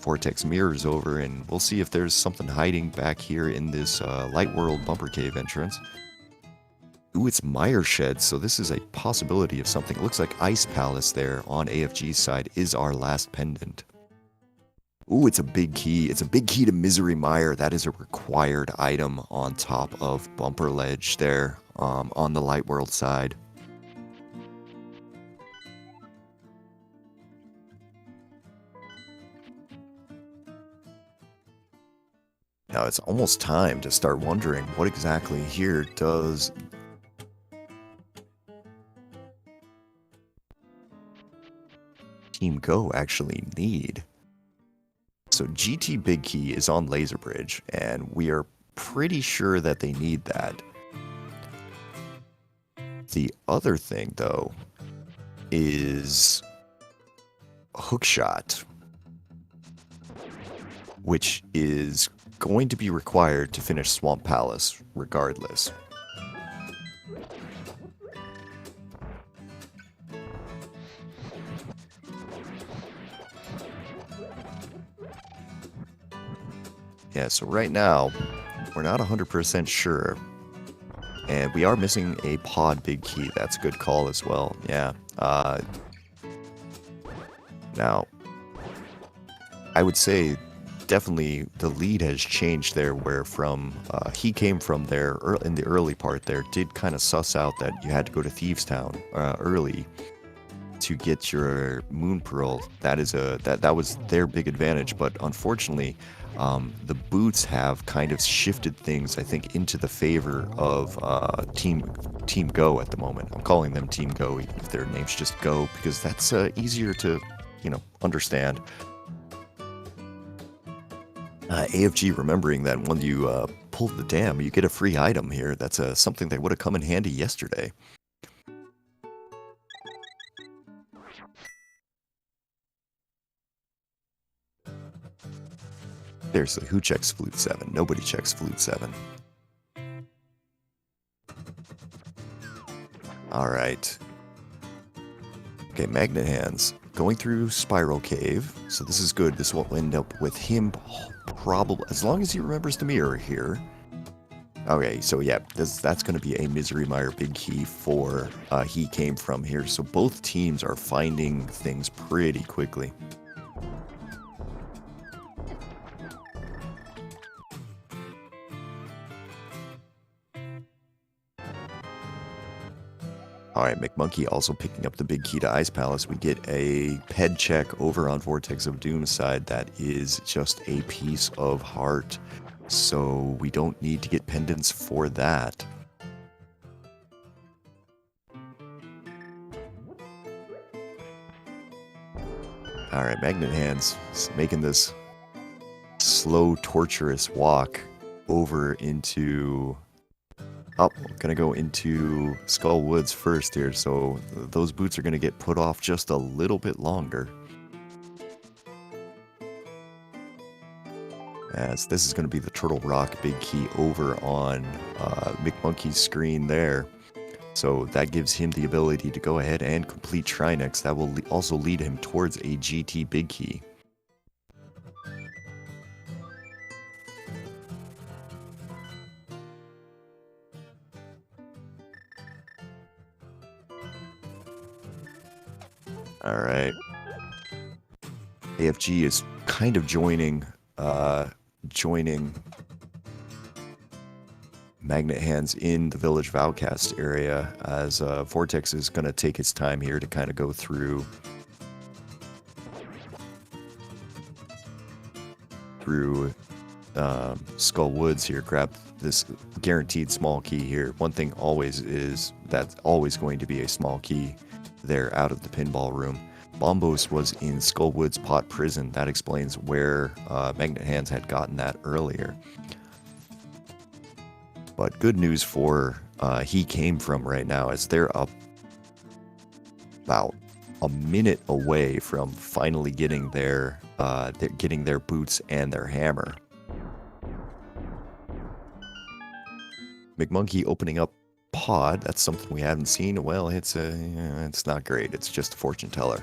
Speaker 1: Vortex mirrors over, and we'll see if there's something hiding back here in this Light World Bumper Cave entrance. Ooh, it's Mire Shed, so this is a possibility of something. It looks like Ice Palace there on AFG's side is our last pendant. Ooh, it's a big key. It's a big key to Misery Mire. That is a required item on top of Bumper Ledge there on the Light World side. Now it's almost time to start wondering what exactly here does Team Go actually need. So GT Big Key is on Laser Bridge, and we are pretty sure that they need that. The other thing, though, is Hookshot. which is going to be required to finish Swamp Palace regardless. Yeah, so right now, we're not 100% sure. And we are missing a pod big key. That's a good call as well. Yeah. Now, I would say definitely the lead has changed there, where from he came from there in the early part there, did kind of suss out that you had to go to Thieves Town early to get your Moon Pearl. That was their big advantage, but unfortunately, the boots have kind of shifted things, I think, into the favor of Team Go at the moment. I'm calling them Team Go, even if their name's just Go, because that's easier to, understand. AFG remembering that when you pull the dam, you get a free item here. That's something that would have come in handy yesterday. Seriously, who checks Flute 7? Nobody checks Flute 7. Alright. Okay, Magnet Hands. Going through Spiral Cave. So this is good. This will end up with him probably, as long as he remembers the mirror here. Okay, so yeah, that's going to be a Misery Mire big key for he came from here. So both teams are finding things pretty quickly. Alright, McMonkey also picking up the big key to Ice Palace. We get a head check over on Vortex of Doom's side. That is just a piece of heart. So we don't need to get pendants for that. Alright, Magnet Hands is making this slow, torturous walk over into... Oh, gonna go into Skull Woods first here, so those boots are gonna get put off just a little bit longer. As this is gonna be the Turtle Rock big key over on McMonkey's screen there. So that gives him the ability to go ahead and complete Trinex. That will also lead him towards a GT big key. Alright. AFG is kind of joining Magnet Hands in the Village of Outcast area, as Vortex is going to take his time here to kind of go through Skull Woods here, grab this guaranteed small key here. One thing always is that's always going to be a small key there out of the pinball room. Bombos was in Skull Woods Pot Prison. That explains where Magnet Hands had gotten that earlier. But good news for he came from right now, as they're up about a minute away from finally getting their boots and their hammer. McMonkey opening up pod. That's something we haven't seen. Well, it's not great. It's just a fortune teller.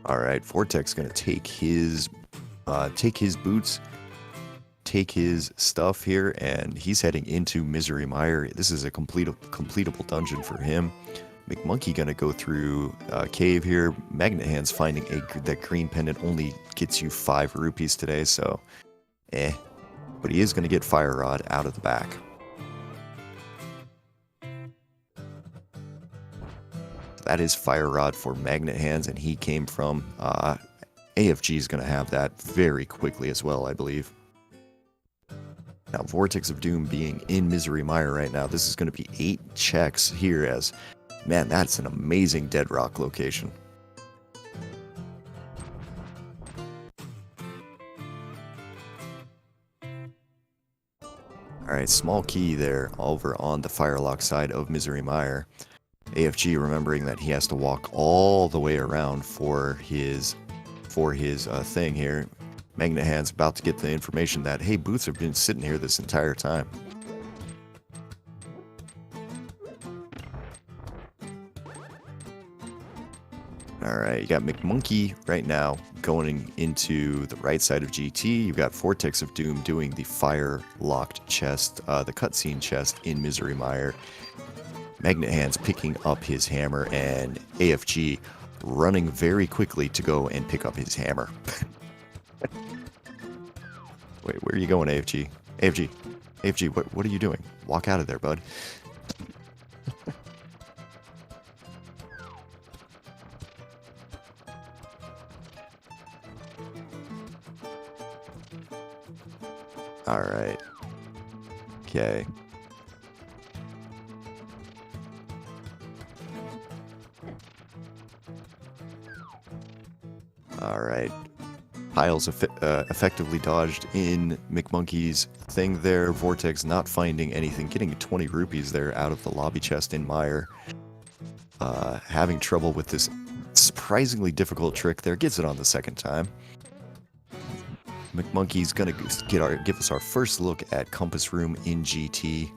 Speaker 1: All right, Vortex gonna take his boots, take his stuff here, and he's heading into Misery Mire. This is a completable dungeon for him. McMonkey gonna go through cave here. Magnet Hands finding that green pendant only gets you 5 rupees today, so but he is gonna get Fire Rod out of the back. That is Fire Rod for Magnet Hands, and he came from AFG is gonna have that very quickly as well, I believe. Now, Vortex of Doom being in Misery Mire right now, this is gonna be 8 checks here, as man, that's an amazing Dead Rock location. Alright, small key there over on the Firelock side of Misery Mire. AFG remembering that he has to walk all the way around for his thing here. Magnet Hand's about to get the information that, hey, Boots have been sitting here this entire time. Alright, you got McMonkey right now going into the right side of GT. You've got Vortex of Doom doing the fire-locked chest, the cutscene chest in Misery Mire. Magnet Hand's picking up his hammer, and AFG running very quickly to go and pick up his hammer. Wait, where are you going, AFG? AFG, AFG, what are you doing? Walk out of there, bud. Alright. Okay. Alright. Piles effectively dodged in McMonkey's thing there. Vortex not finding anything. Getting 20 rupees there out of the lobby chest in Mire. Having trouble with this surprisingly difficult trick there. Gets it on the second time. McMonkey's gonna give us our first look at Compass Room in GT.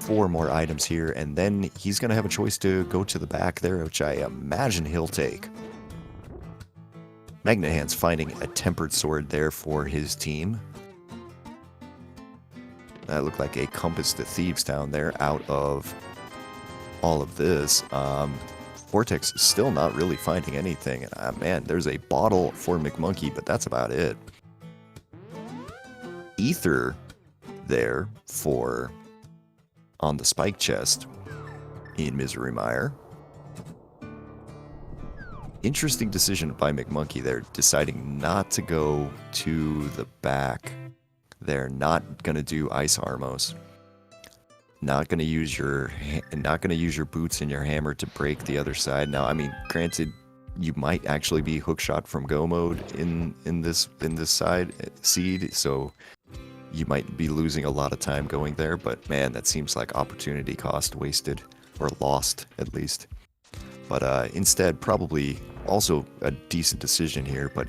Speaker 1: 4 more items here, and then he's gonna have a choice to go to the back there, which I imagine he'll take. Magnet Hand's finding a tempered sword there for his team. That looked like a compass to Thieves Town there out of all of this. Vortex still not really finding anything. Man, there's a bottle for McMonkey, but that's about it. Ether there for on the spike chest in Misery Mire. Interesting decision by McMonkey there, deciding not to go to the back. They're not gonna do Ice Armos. Not gonna use your boots and your hammer to break the other side. Now, I mean, granted, you might actually be hookshot from go mode in this side seed, so you might be losing a lot of time going there. But man, that seems like opportunity cost wasted, or lost at least. But instead, probably also a decent decision here. But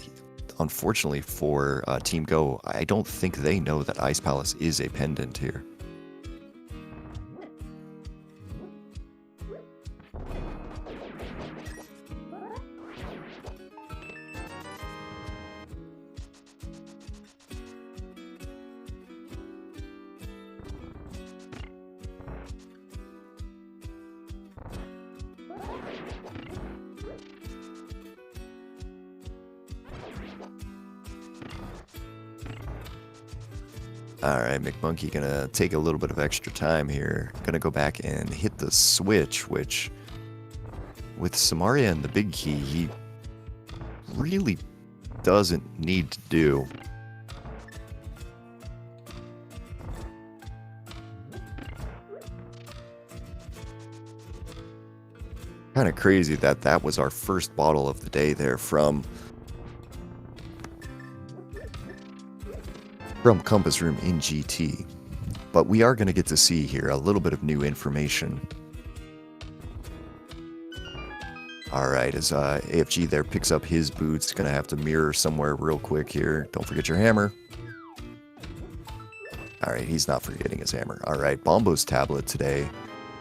Speaker 1: unfortunately for Team Go, I don't think they know that Ice Palace is a pendant here. Alright, McMonkey gonna take a little bit of extra time here. Gonna go back and hit the switch, which with Samaria and the big key, he really doesn't need to do. Kind of crazy that that was our first bottle of the day there from Compass Room in GT. But we are going to get to see here a little bit of new information. Alright, as AFG there picks up his boots, going to have to mirror somewhere real quick here. Don't forget your hammer. Alright, he's not forgetting his hammer. Alright, Bombo's tablet today.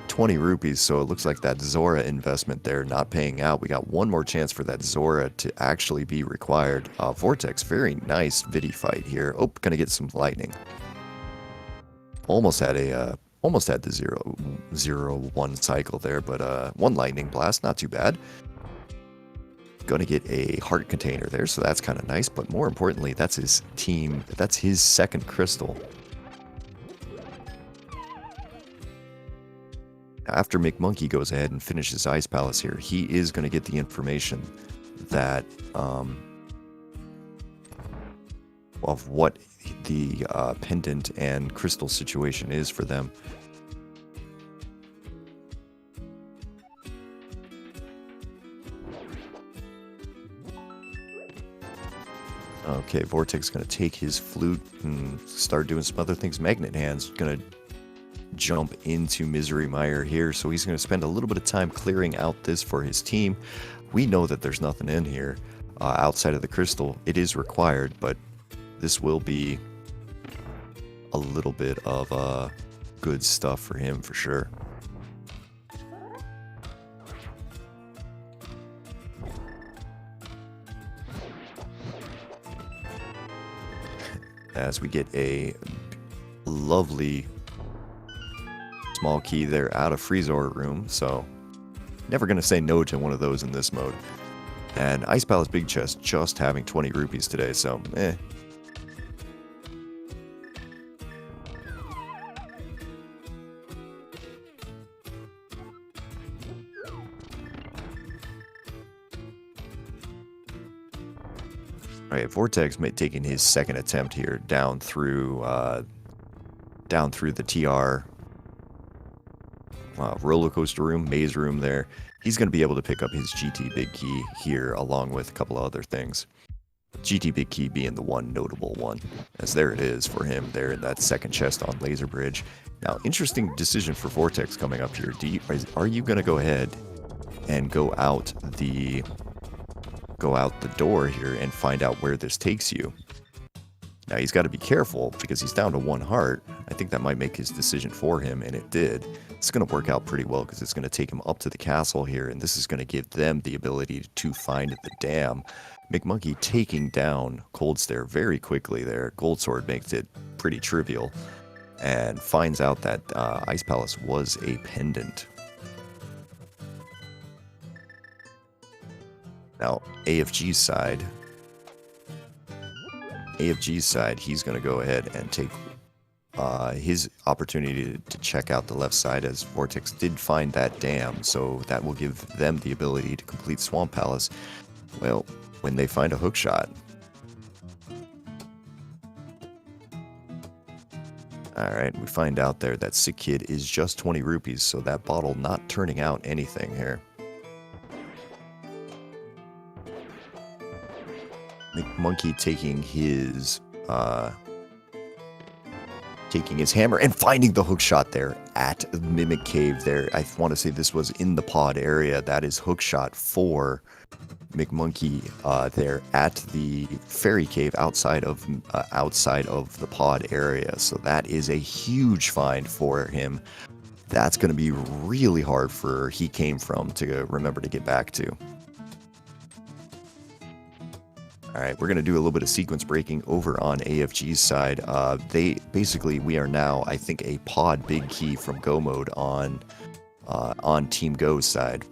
Speaker 1: 20 rupees, so it looks like that Zora investment there not paying out. We got one more chance for that Zora to actually be required. Vortex, very nice Vidi fight here. Oh, gonna get some lightning. Almost had the 0-1 cycle there, but one lightning blast, not too bad. Gonna get a heart container there, so that's kind of nice, but more importantly, that's his team, that's his second crystal. After McMonkey goes ahead and finishes Ice Palace here, he is going to get the information that of what the pendant and crystal situation is for them. Okay, Vortex going to take his flute and start doing some other things. Magnet Hand's going to jump into Misery Mire here, so he's going to spend a little bit of time clearing out this for his team. We know that there's nothing in here outside of the crystal. It is required, but this will be a little bit of good stuff for him for sure. As we get a lovely small key there out of Freezor room, so never going to say no to one of those in this mode. And Ice Palace Big Chest just having 20 rupees today, so Alright, Vortex taking his second attempt here down through the TR roller coaster room, maze room there. He's going to be able to pick up his GT Big Key here along with a couple of other things. GT Big Key being the one notable one, as there it is for him there in that second chest on Laser Bridge. Now, interesting decision for Vortex coming up here. Are you going to go ahead and go out the door here and find out where this takes you? Now, he's got to be careful because he's down to 1 heart. I think that might make his decision for him, and it did. It's going to work out pretty well because it's going to take him up to the castle here, and this is going to give them the ability to find the dam. McMonkey taking down Cold Stare very quickly there. Gold Sword makes it pretty trivial and finds out that Ice Palace was a pendant. Now, AFG's side, he's going to go ahead and take his opportunity to check out the left side, as Vortex did find that dam, so that will give them the ability to complete Swamp Palace, well, when they find a hook shot. Alright, we find out there that Sick Kid is just 20 rupees, so that bottle not turning out anything here. McMonkey taking his hammer and finding the hook shot there at Mimic Cave there. I want to say this was in the pod area. That is hook shot for McMonkey there at the fairy cave outside of the pod area. So that is a huge find for him. That's going to be really hard for He Came From to remember to get back to. Alright, we're going to do a little bit of sequence breaking over on AFG's side. We are now, I think, a pod big key from Go mode on Team Go's side.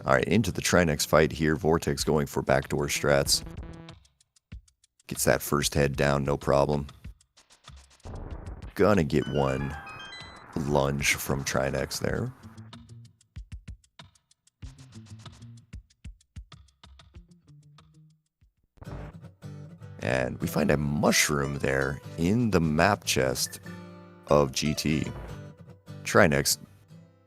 Speaker 1: Alright, into the Trinex fight here. Vortex going for backdoor strats. Gets that first head down, no problem. Gonna get one lunge from Trinex there. And we find a mushroom there in the map chest of GT. Trinex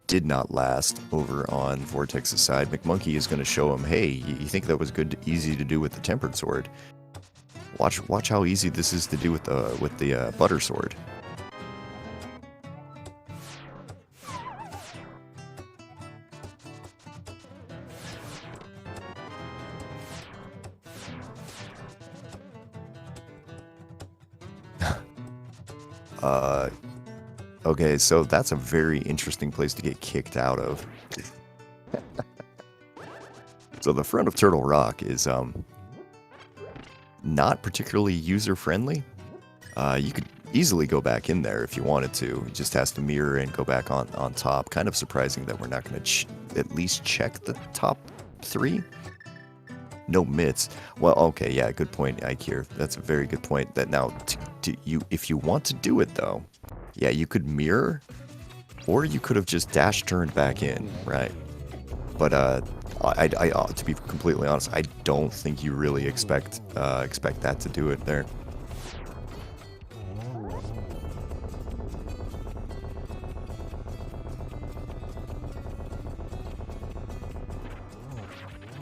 Speaker 1: did not last over on Vortex's side. McMonkey is going to show him, hey, you think that was easy to do with the Tempered Sword? Watch how easy this is to do with the Butter Sword. Okay, so that's a very interesting place to get kicked out of. So the front of Turtle Rock is not particularly user-friendly. You could easily go back in there if you wanted to. It just has to mirror and go back on top. Kind of surprising that we're not going to at least check the top 3. No mitts. Well, okay, yeah, good point, Ike. That's a very good point. That now, if you want to do it though, yeah, you could mirror, or you could have just dash turned back in, right? But I to be completely honest, I don't think you really expect that to do it there.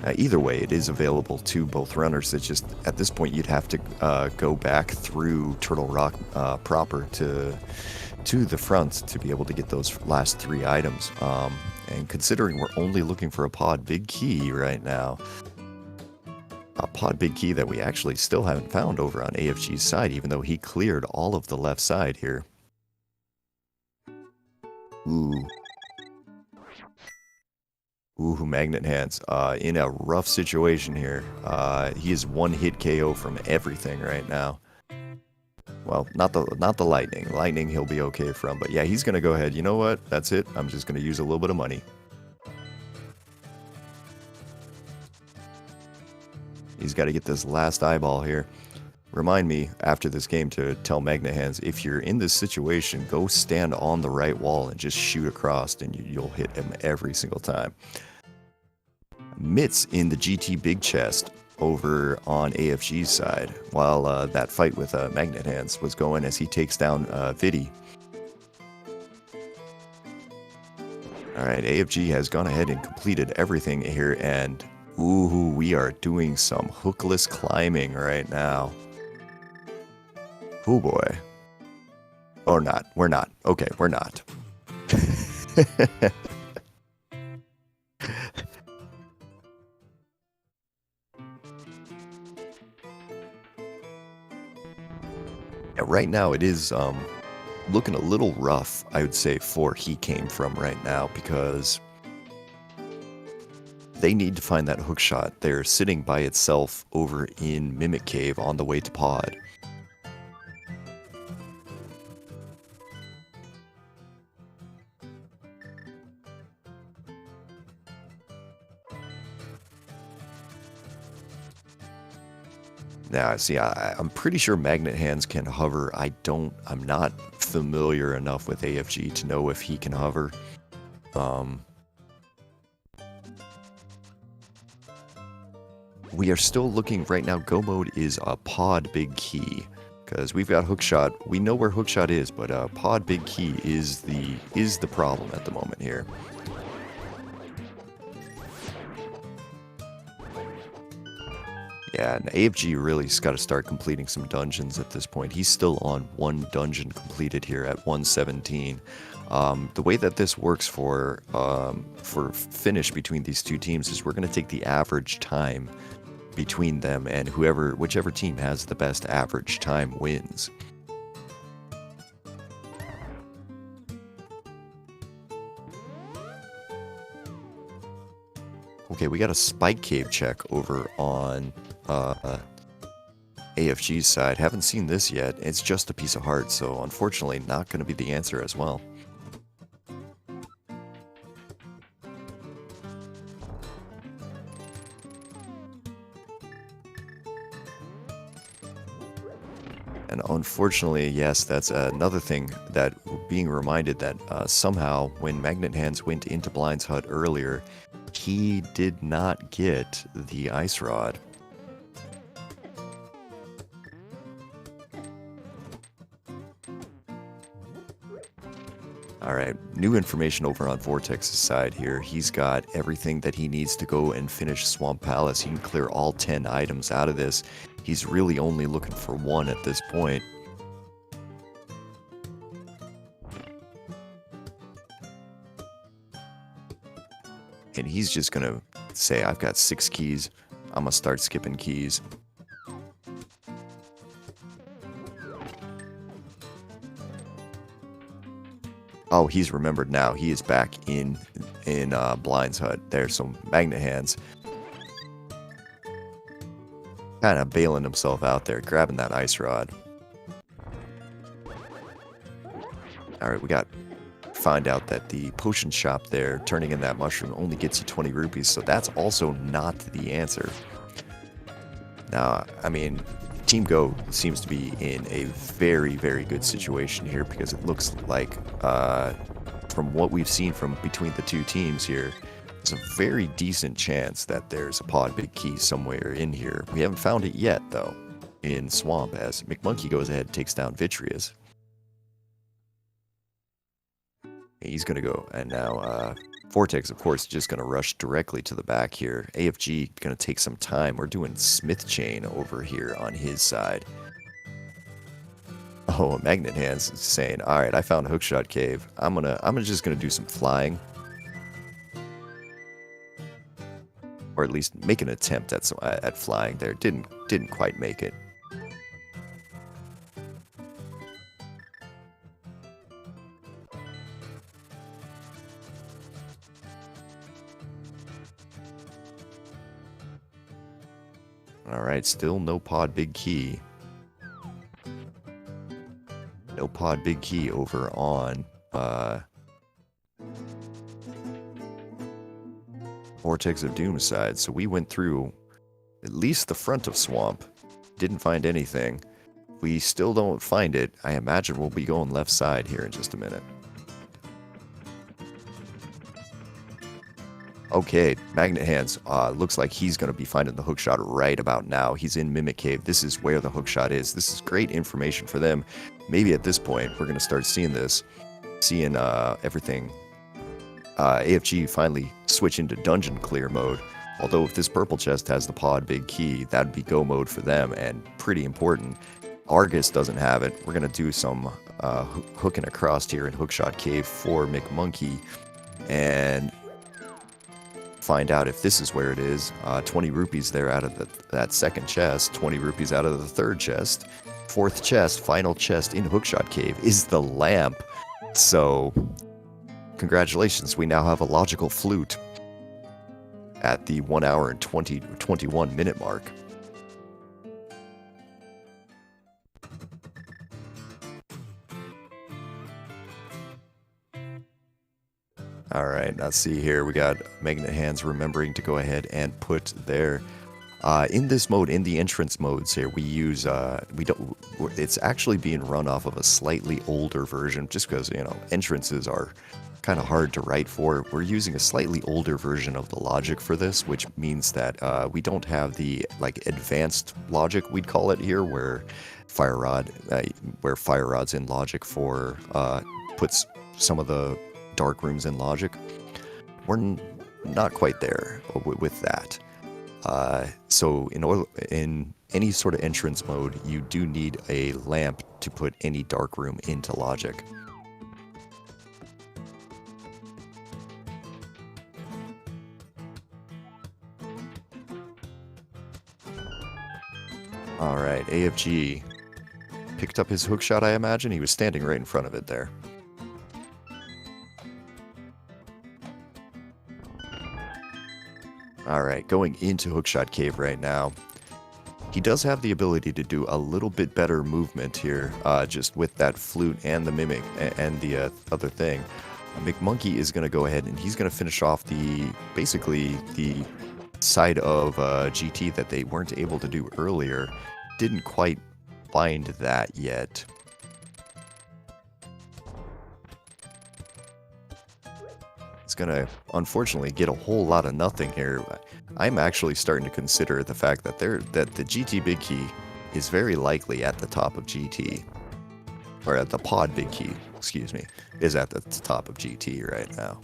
Speaker 1: Either way, it is available to both runners. It's just, at this point, you'd have to go back through Turtle Rock proper to the front to be able to get those last 3 items. And considering we're only looking for a pod big key right now, a pod big key that we actually still haven't found over on AFG's side, even though he cleared all of the left side here. Ooh. Ooh, Magnet Hands. In a rough situation here. He is 1-hit KO from everything right now. Well, not the lightning. Lightning he'll be okay from, but yeah, he's gonna go ahead. You know what? That's it. I'm just gonna use a little bit of money. He's got to get this last eyeball here. Remind me after this game to tell Magnet Hands, if you're in this situation, go stand on the right wall and just shoot across, and you'll hit him every single time. Mitts in the GT Big Chest over on AFG's side, while that fight with Magnet Hands was going as he takes down Viddy. Alright, AFG has gone ahead and completed everything here, and ooh, we are doing some hookless climbing right now. Oh boy. Or not. We're not. Okay, we're not. Yeah, right now it is looking a little rough, I would say, for He Came From right now, because they need to find that hook shot. They're sitting by itself over in Mimic Cave on the way to pod. Now, see, I'm pretty sure Magnet Hands can hover. I'm not familiar enough with AFG to know if he can hover. We are still looking right now. Go mode is a pod big key, because we've got hookshot. We know where hookshot is, but pod big key is the problem at the moment here. Yeah, and AFG really's got to start completing some dungeons at this point. He's still on 1 dungeon completed here at 117. The way that this works for finish between these two teams is we're going to take the average time between them, and whichever team has the best average time wins. Okay, we got a spike cave check over on AFG's side. Haven't seen this yet. It's just a piece of heart, so unfortunately not going to be the answer as well. And unfortunately, yes, that's another thing that being reminded that somehow when Magnet Hands went into Blind's hut earlier, he did not get the ice rod. Alright, new information over on Vortex's side here. He's got everything that he needs to go and finish Swamp Palace. He can clear all 10 items out of this. He's really only looking for 1 at this point. And he's just gonna say, I've got 6 keys. I'm gonna start skipping keys. Oh, he's remembered now. He is back in Blind's hut. There's some Magnet Hands. Kind of bailing himself out there, grabbing that ice rod. Alright, we got... Find out that the potion shop there, turning in that mushroom, only gets you 20 rupees, so that's also not the answer. Now, I mean, Team Go seems to be in a very, very good situation here, because it looks like, from what we've seen from between the two teams here, there's a very decent chance that there's a pod big key somewhere in here. We haven't found it yet, though, in Swamp, as McMonkey goes ahead and takes down Vitreous. He's gonna go, and now, Vortex, of course, just going to rush directly to the back here. AFG going to take some time. We're doing Smith Chain over here on his side. Oh, Magnet Hands is saying, all right, I found a hookshot cave. I'm just gonna do some flying, or at least make an attempt at flying there. Didn't quite make it. All right, still no pod big key. No pod big key over on Vortex of Doom side. So we went through at least the front of Swamp. Didn't find anything. We still don't find it. I imagine we'll be going left side here in just a minute. Okay, Magnet Hands looks like he's going to be finding the hookshot right about now. He's in Mimic Cave. This is where the hookshot is. This is great information for them. Maybe at this point, we're going to start seeing this. Seeing everything. AFG finally switch into dungeon clear mode. Although if this purple chest has the pod big key, that'd be go mode for them and pretty important. Argus doesn't have it. We're going to do some hooking across here in Hookshot Cave for McMonkey and find out if this is where it is. 20 rupees there out of that second chest, 20 rupees out of the third chest. Fourth chest, final chest in Hookshot Cave is the lamp. So, congratulations, we now have a logical flute at the 1 hour and 21 minute mark. Alright, let's see here. We got Magnet Hands remembering to go ahead and put their... in this mode, in the entrance modes here, we use... it's actually being run off of a slightly older version, just because, you know, entrances are kind of hard to write for. We're using a slightly older version of the logic for this, which means that we don't have the, like, advanced logic, we'd call it here, where Fire Rod's in logic for... puts some of the dark rooms in logic. We're not quite there with that. So in any sort of entrance mode, you do need a lamp to put any dark room into logic. Alright, AFG picked up his hookshot, I imagine. He was standing right in front of it there. Alright, going into Hookshot Cave right now. He does have the ability to do a little bit better movement here, just with that flute and the mimic and the other thing. McMonkey is going to go ahead and he's going to finish off basically the side of GT that they weren't able to do earlier. Didn't quite find that yet. Going to unfortunately get a whole lot of nothing here. I'm actually starting to consider the fact that the GT big key is very likely at the top of GT, or at the pod big key, excuse me, is at the top of GT right now.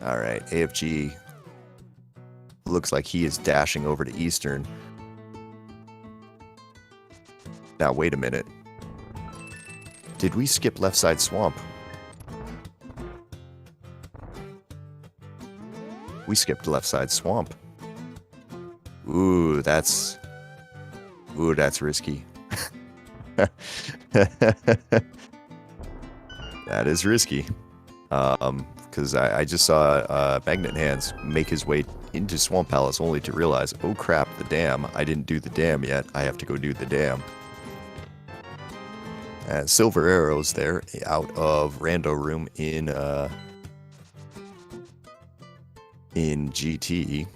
Speaker 1: Alright, AFG looks like he is dashing over to Eastern. Now, wait a minute. Did we skip left side swamp? We skipped left side swamp. Ooh, that's risky. That is risky. Because I just saw Magnet Hands make his way into Swamp Palace only to realize, oh crap, the dam. I didn't do the dam yet. I have to go do the dam. And Silver Arrows there out of Rando Room in GT.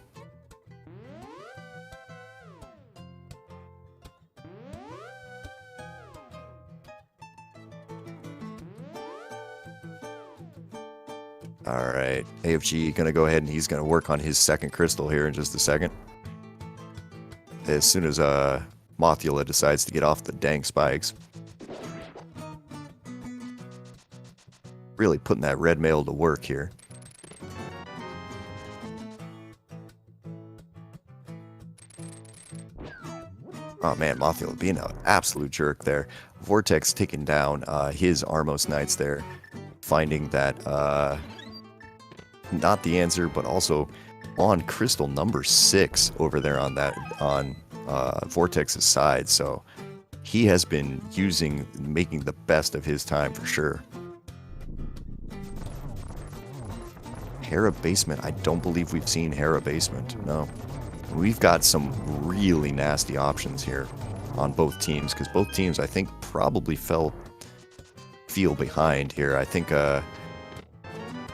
Speaker 1: All right, AFG gonna go ahead and he's gonna work on his second crystal here in just a second. As soon as Mothula decides to get off the dang spikes. Really putting that red mail to work here. Oh man, Mothula being an absolute jerk there. Vortex taking down his Armos Knights there. Finding that not the answer, but also on crystal number 6 over there on Vortex's side. So he has been making the best of his time for sure. Hera Basement. I don't believe we've seen Hera Basement. No. We've got some really nasty options here on both teams, because both teams, I think, probably feel behind here. I think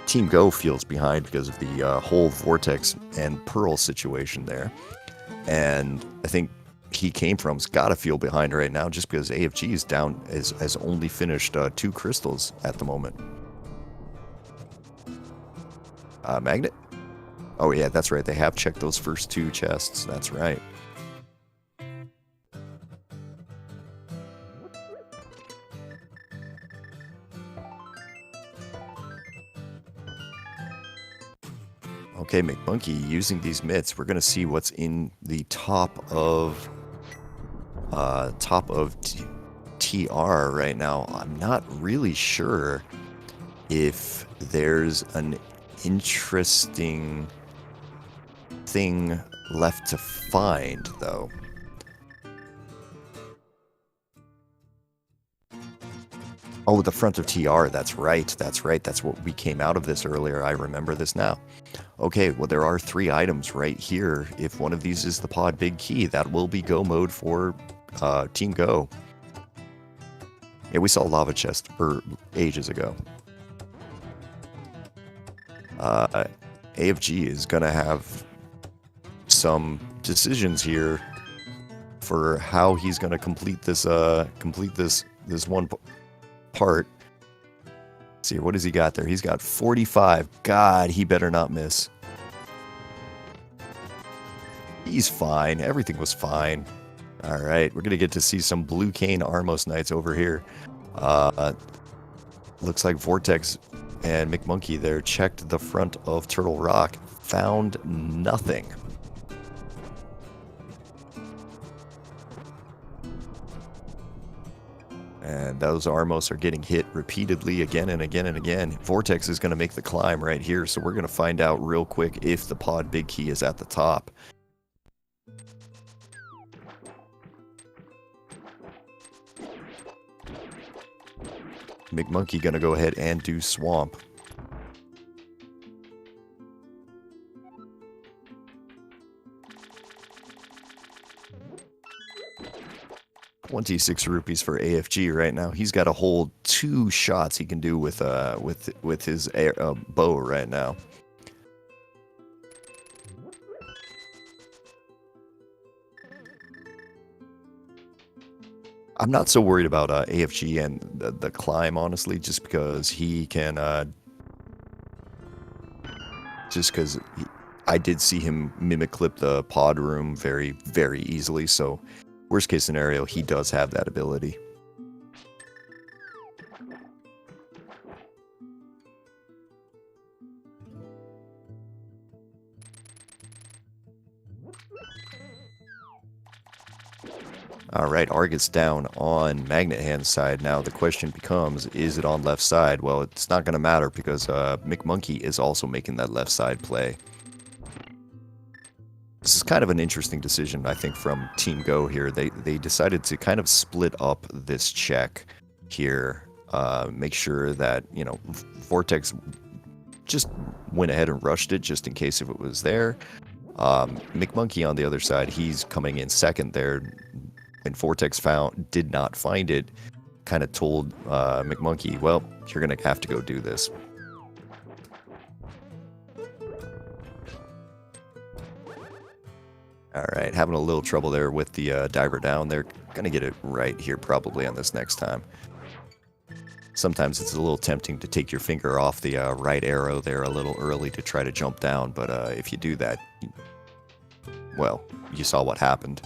Speaker 1: Team Go feels behind because of the whole Vortex and Pearl situation there. And I think he came from's got to feel behind right now just because AFG is down, has only finished 2 crystals at the moment. Magnet? Oh yeah, that's right. They have checked those first 2 chests. That's right. Okay, McMonkey using these mitts. We're gonna see what's in the top of TR right now. I'm not really sure if there's an interesting thing left to find, though. Oh, the front of TR, that's right, that's right, that's what we came out of this earlier. I remember this now. Okay, well, there are 3 items right here. If one of these is the pod big key, that will be go mode for Team Go. Yeah, we saw lava chest ages ago. AFG is gonna have some decisions here for how he's gonna complete this one part. Let's see, what has he got there? He's got 45. God, he better not miss. He's fine. Everything was fine. All right, we're gonna get to see some Blue Cane Armos Knights over here. Looks like Vortex and McMonkey there checked the front of Turtle Rock, found nothing. And those Armos are getting hit repeatedly again and again and again. Vortex is going to make the climb right here, so we're going to find out real quick if the pod big key is at the top. McMonkey going to go ahead and do Swamp. $26 rupees for AFG right now. He's got a whole 2 shots he can do with his bow right now. I'm not so worried about AFG and the climb, honestly, just because he can, I did see him mimic clip the pod room very, very easily, so worst case scenario, he does have that ability. Alright, Argus down on Magnet Hand's side. Now the question becomes, is it on left side? Well, it's not going to matter because McMonkey is also making that left side play. This is kind of an interesting decision, I think, from Team Go here. They decided to kind of split up this check here. Make sure that, you know, Vortex just went ahead and rushed it just in case if it was there. McMonkey on the other side, he's coming in second there. And Vortex did not find it, kind of told McMonkey, well, you're going to have to go do this. Alright, having a little trouble there with the diver down. They're going to get it right here probably on this next time. Sometimes it's a little tempting to take your finger off the right arrow there a little early to try to jump down, but if you do that, well, you saw what happened.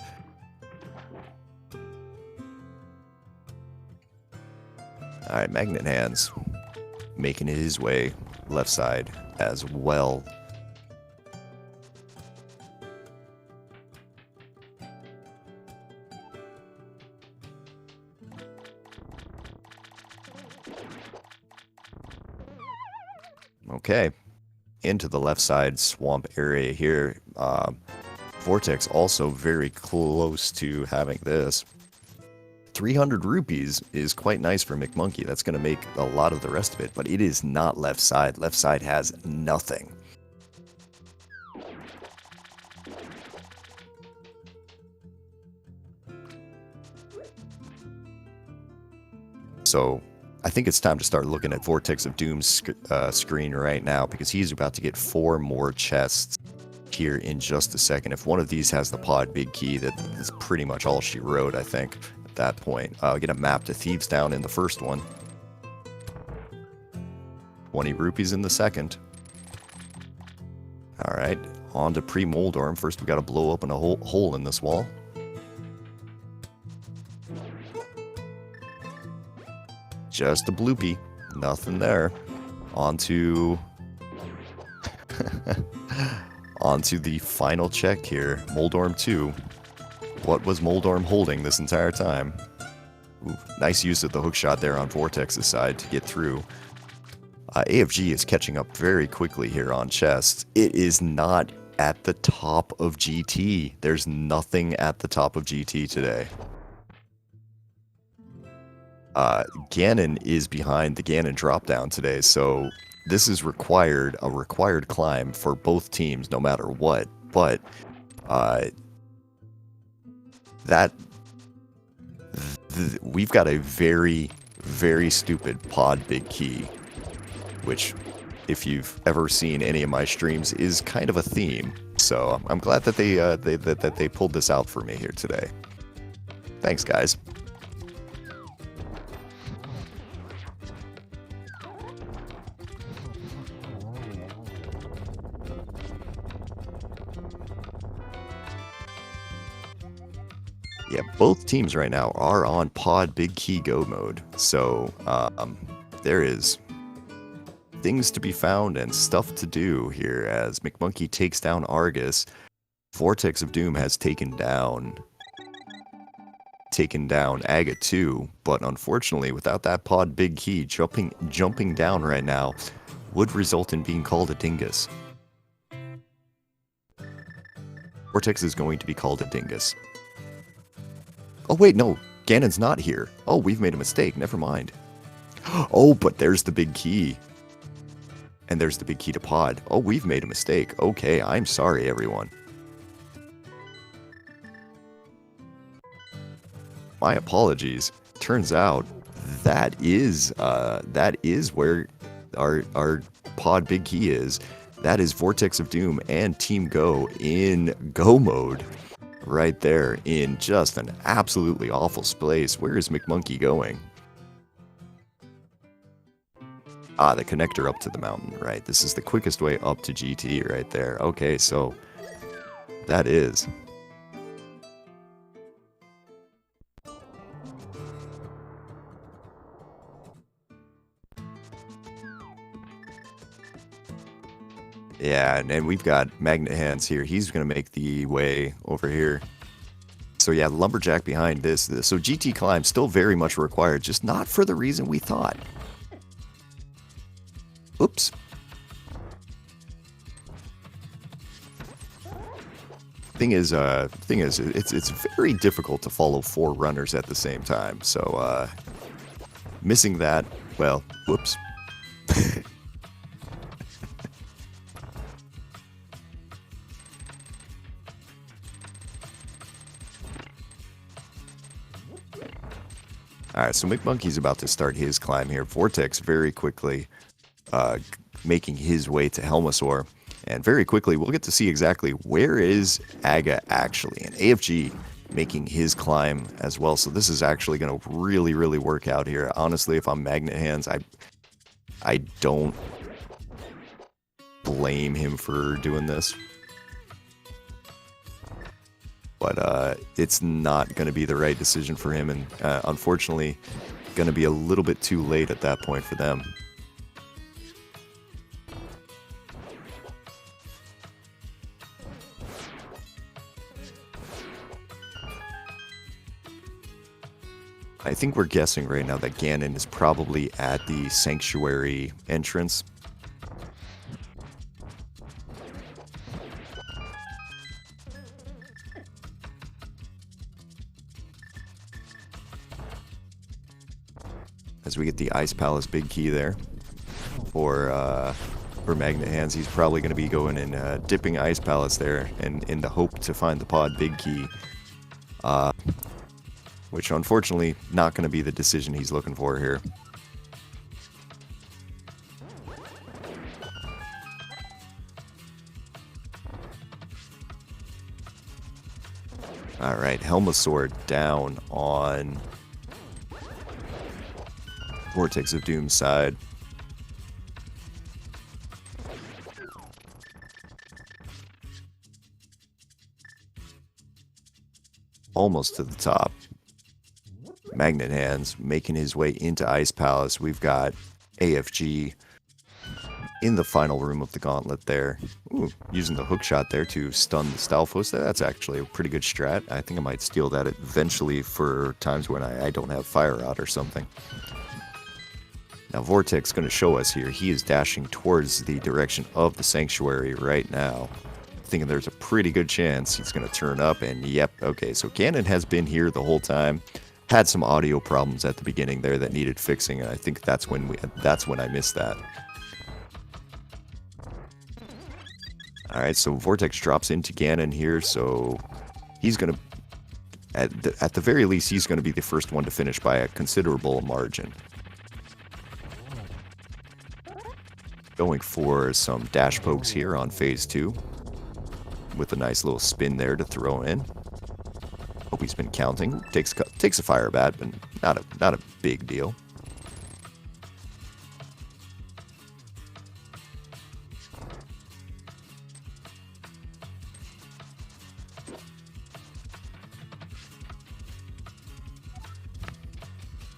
Speaker 1: Alright, Magnet Hands making his way left side as well. Okay, into the left side swamp area here. Vortex also very close to having this. 300 rupees is quite nice for McMonkey. That's going to make a lot of the rest of it, but it is not left side. Left side has nothing. So I think it's time to start looking at Vortex of Doom's screen right now, because he's about to get 4 more chests here in just a second. If one of these has the pod big key, that is pretty much all she wrote, I think, at that point. I'll get a map to Thieves Town in the first one. 20 rupees in the second. Alright, on to Pre-Moldorm. First we gotta blow open a hole in this wall. Just a bloopy. Nothing there. Onto the final check here. Moldorm 2. What was Moldorm holding this entire time? Ooh, nice use of the hookshot there on Vortex's side to get through. AFG is catching up very quickly here on chests. It is not at the top of GT. There's nothing at the top of GT today. Ganon is behind the Ganon dropdown today, so this is a required climb for both teams no matter what, but we've got a very, very stupid pod big key, which, if you've ever seen any of my streams, is kind of a theme. So I'm glad that they pulled this out for me here today. Thanks, guys. Yeah, both teams right now are on pod big key go mode, so there is things to be found and stuff to do here as McMonkey takes down Argus. Vortex of Doom has taken down Aga 2, but unfortunately without that pod big key, jumping down right now would result in being called a dingus. Vortex is going to be called a dingus. Oh wait, no, Ganon's not here. Oh, we've made a mistake, never mind. Oh, but there's the big key. And there's the big key to pod. Oh, we've made a mistake. Okay, I'm sorry, everyone. My apologies. Turns out that is where our pod big key is. That is Vortex of Doom and Team Go in go mode. Right there in just an absolutely awful place. Where is McMonkey going? Ah, the connector up to the mountain, right? This is the quickest way up to GT right there. Okay, so that is. Yeah, and we've got Magnet Hands here. He's going to make the way over here. So yeah, Lumberjack behind this. So GT climb still very much required, just not for the reason we thought. Oops. Thing is, it's very difficult to follow 4 runners at the same time. So missing that, well, whoops. Alright, so McMonkey's about to start his climb here. Vortex very quickly making his way to Helmasaur. And very quickly, we'll get to see exactly where is Aga actually. And AFG making his climb as well. So this is actually going to really, really work out here. Honestly, if I'm Magnet Hands, I don't blame him for doing this. But it's not going to be the right decision for him, and unfortunately, going to be a little bit too late at that point for them. I think we're guessing right now that Ganon is probably at the Sanctuary entrance. As we get the Ice Palace big key there for Magnet Hands, he's probably going to be going and dipping Ice Palace there, and in the hope to find the pod big key. Which unfortunately not going to be the decision he's looking for here. Alright, Helmasaur down on Vortex of Doom's side. Almost to the top. Magnet Hands making his way into Ice Palace. We've got AFG in the final room of the gauntlet there. Ooh, using the hook shot there to stun the Stalfos. That's actually a pretty good strat. I think I might steal that eventually for times when I don't have Fire Rod or something. Now Vortex going to show us here. He is dashing towards the direction of the Sanctuary right now. Thinking there's a pretty good chance he's going to turn up, and yep, okay, so Ganon has been here the whole time. Had some audio problems at the beginning there that needed fixing, and I think that's when I missed that. Alright, so Vortex drops into Ganon here, so he's going to, at the very least, he's going to be the first one to finish by a considerable margin. Going for some dash pokes here on phase 2, with a nice little spin there to throw in. Hope he's been counting. Takes a fire bat, but not a big deal.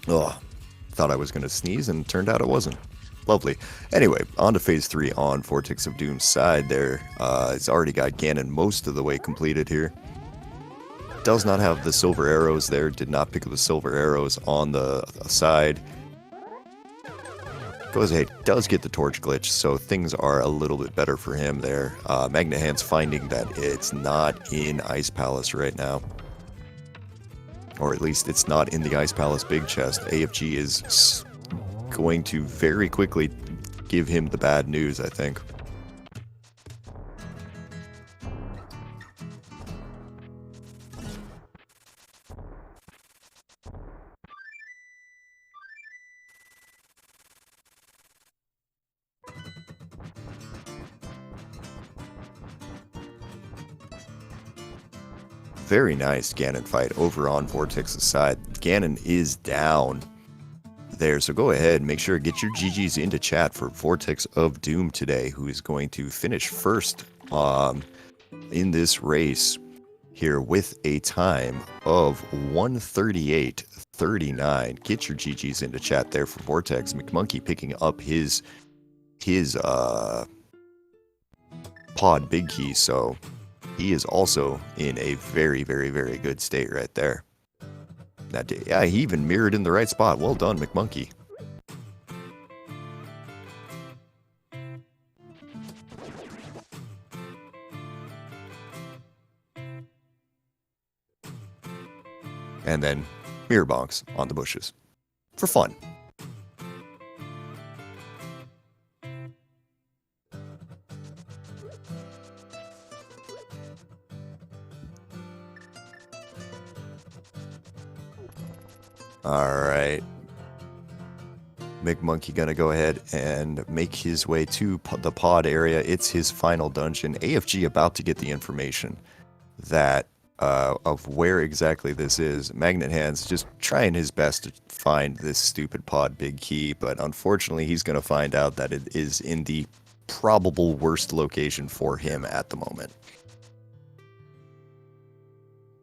Speaker 1: Oh, thought I was going to sneeze, and turned out it wasn't. Lovely. Anyway, on to phase 3 on Vortex of Doom's side there. It's already got Ganon most of the way completed here. Does not have the silver arrows there. Did not pick up the silver arrows on the side. Goes ahead, does get the torch glitch, so things are a little bit better for him there. Magnet Hands finding that it's not in Ice Palace right now. Or at least it's not in the Ice Palace big chest. AFG is going to very quickly give him the bad news, I think. Very nice Ganon fight over on Vortex's side. Ganon is down there, so go ahead and make sure to get your GGs into chat for Vortex of Doom today, who is going to finish first in this race here with a time of 1:38:39. Get your GGs into chat there for Vortex. McMonkey picking up his pod big key, so he is also in a very, very, very good state right there. Yeah, he even mirrored in the right spot. Well done, McMonkey. And then mirror bonks on the bushes for fun. Alright. McMonkey gonna go ahead and make his way to the pod area. It's his final dungeon. AFG about to get the information that of where exactly this is. Magnet Hands just trying his best to find this stupid pod big key, but unfortunately he's going to find out that it is in the probable worst location for him at the moment.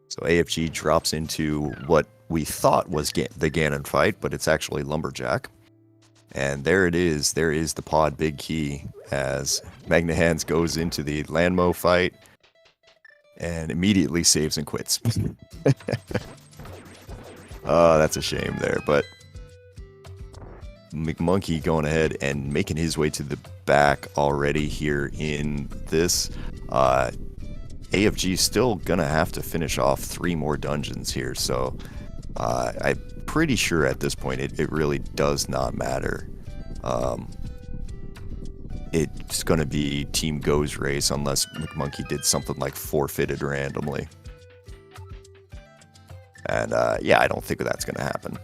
Speaker 1: So AFG drops into what we thought was the Ganon fight, but it's actually Lumberjack. And there it is. There is the pod big key as Magnet Hands goes into the Landmo fight and immediately saves and quits. Oh, that's a shame there. But McMonkey going ahead and making his way to the back already here in this. AFG still gonna have to finish off 3 more dungeons here, so I'm pretty sure at this point it really does not matter. It's gonna be Team Go's race unless McMonkey did something like forfeited randomly. And yeah, I don't think that's gonna happen.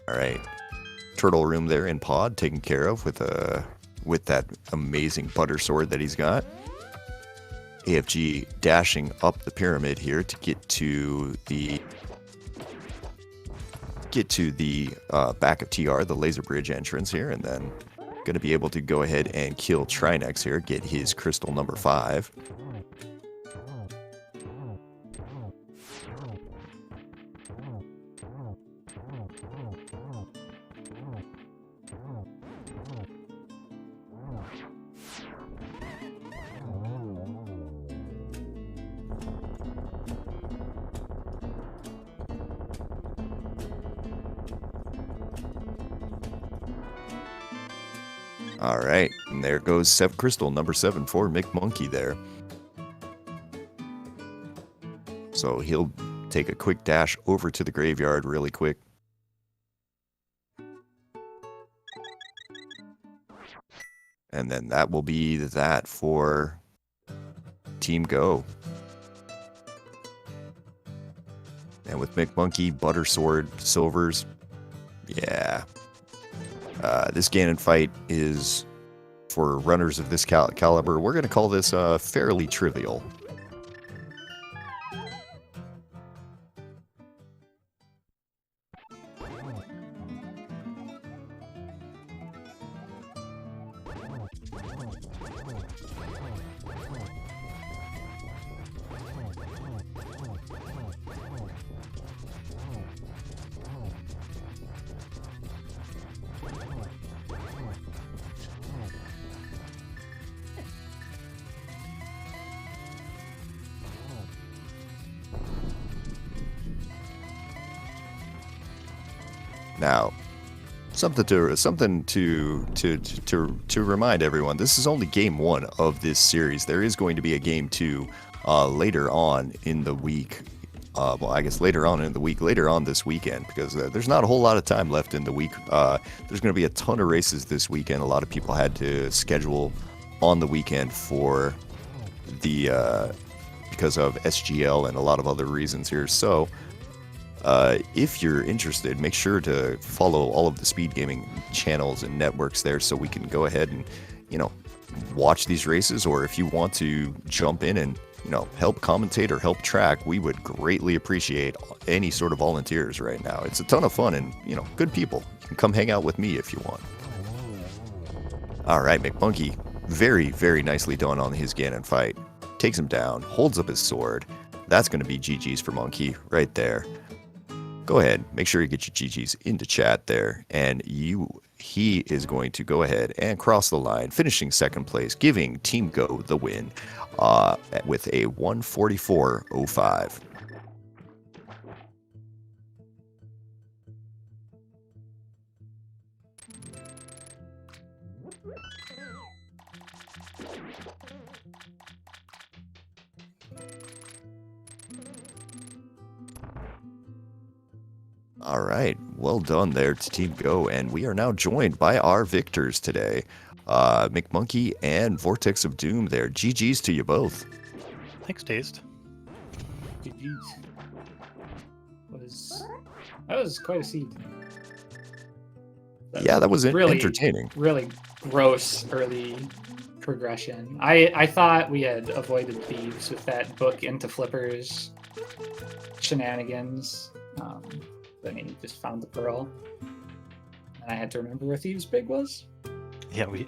Speaker 1: All right, turtle room there in pod taken care of with that amazing butter sword that he's got. AFG dashing up the pyramid here to get to the back of TR, the laser bridge entrance here, and then going to be able to go ahead and kill Trinex here, get his crystal number 5. All right, and there goes crystal number 7 for McMonkey there. So he'll take a quick dash over to the graveyard really quick. And then that will be that for Team Go. And with McMonkey, Butter Sword, Silvers, yeah. This Ganon fight is, for runners of this caliber, we're going to call this fairly trivial. Now, something to remind everyone, this is only game 1 of this series. There is going to be a game 2 later on in the week. Well, I guess later on this weekend, because there's not a whole lot of time left in the week. There's going to be a ton of races this weekend. A lot of people had to schedule on the weekend for the because of SGL and a lot of other reasons here. So if you're interested, make sure to follow all of the SpeedGaming channels and networks there so we can go ahead and, watch these races. Or if you want to jump in and, help commentate or help track, we would greatly appreciate any sort of volunteers right now. It's a ton of fun and, good people. You can come hang out with me if you want. All right, McMonkey, very, very nicely done on his Ganon fight. Takes him down, holds up his sword. That's going to be GG's for Monkey right there. Go ahead, make sure you get your GG's into chat there, and he is going to go ahead and cross the line, finishing second place, giving Team Go the win with a 144.05. All right, well done there to Team Go, and we are now joined by our victors today, McMonkey and Vortex of Doom there. GG's to you both.
Speaker 2: Thanks, Taste. That was quite a seed.
Speaker 1: Yeah, that was
Speaker 2: really
Speaker 1: entertaining.
Speaker 2: Really gross early progression. I thought we had avoided thieves with that book into flippers shenanigans. Then he just found the pearl, and I had to remember where thieves' big was.
Speaker 3: Yeah, we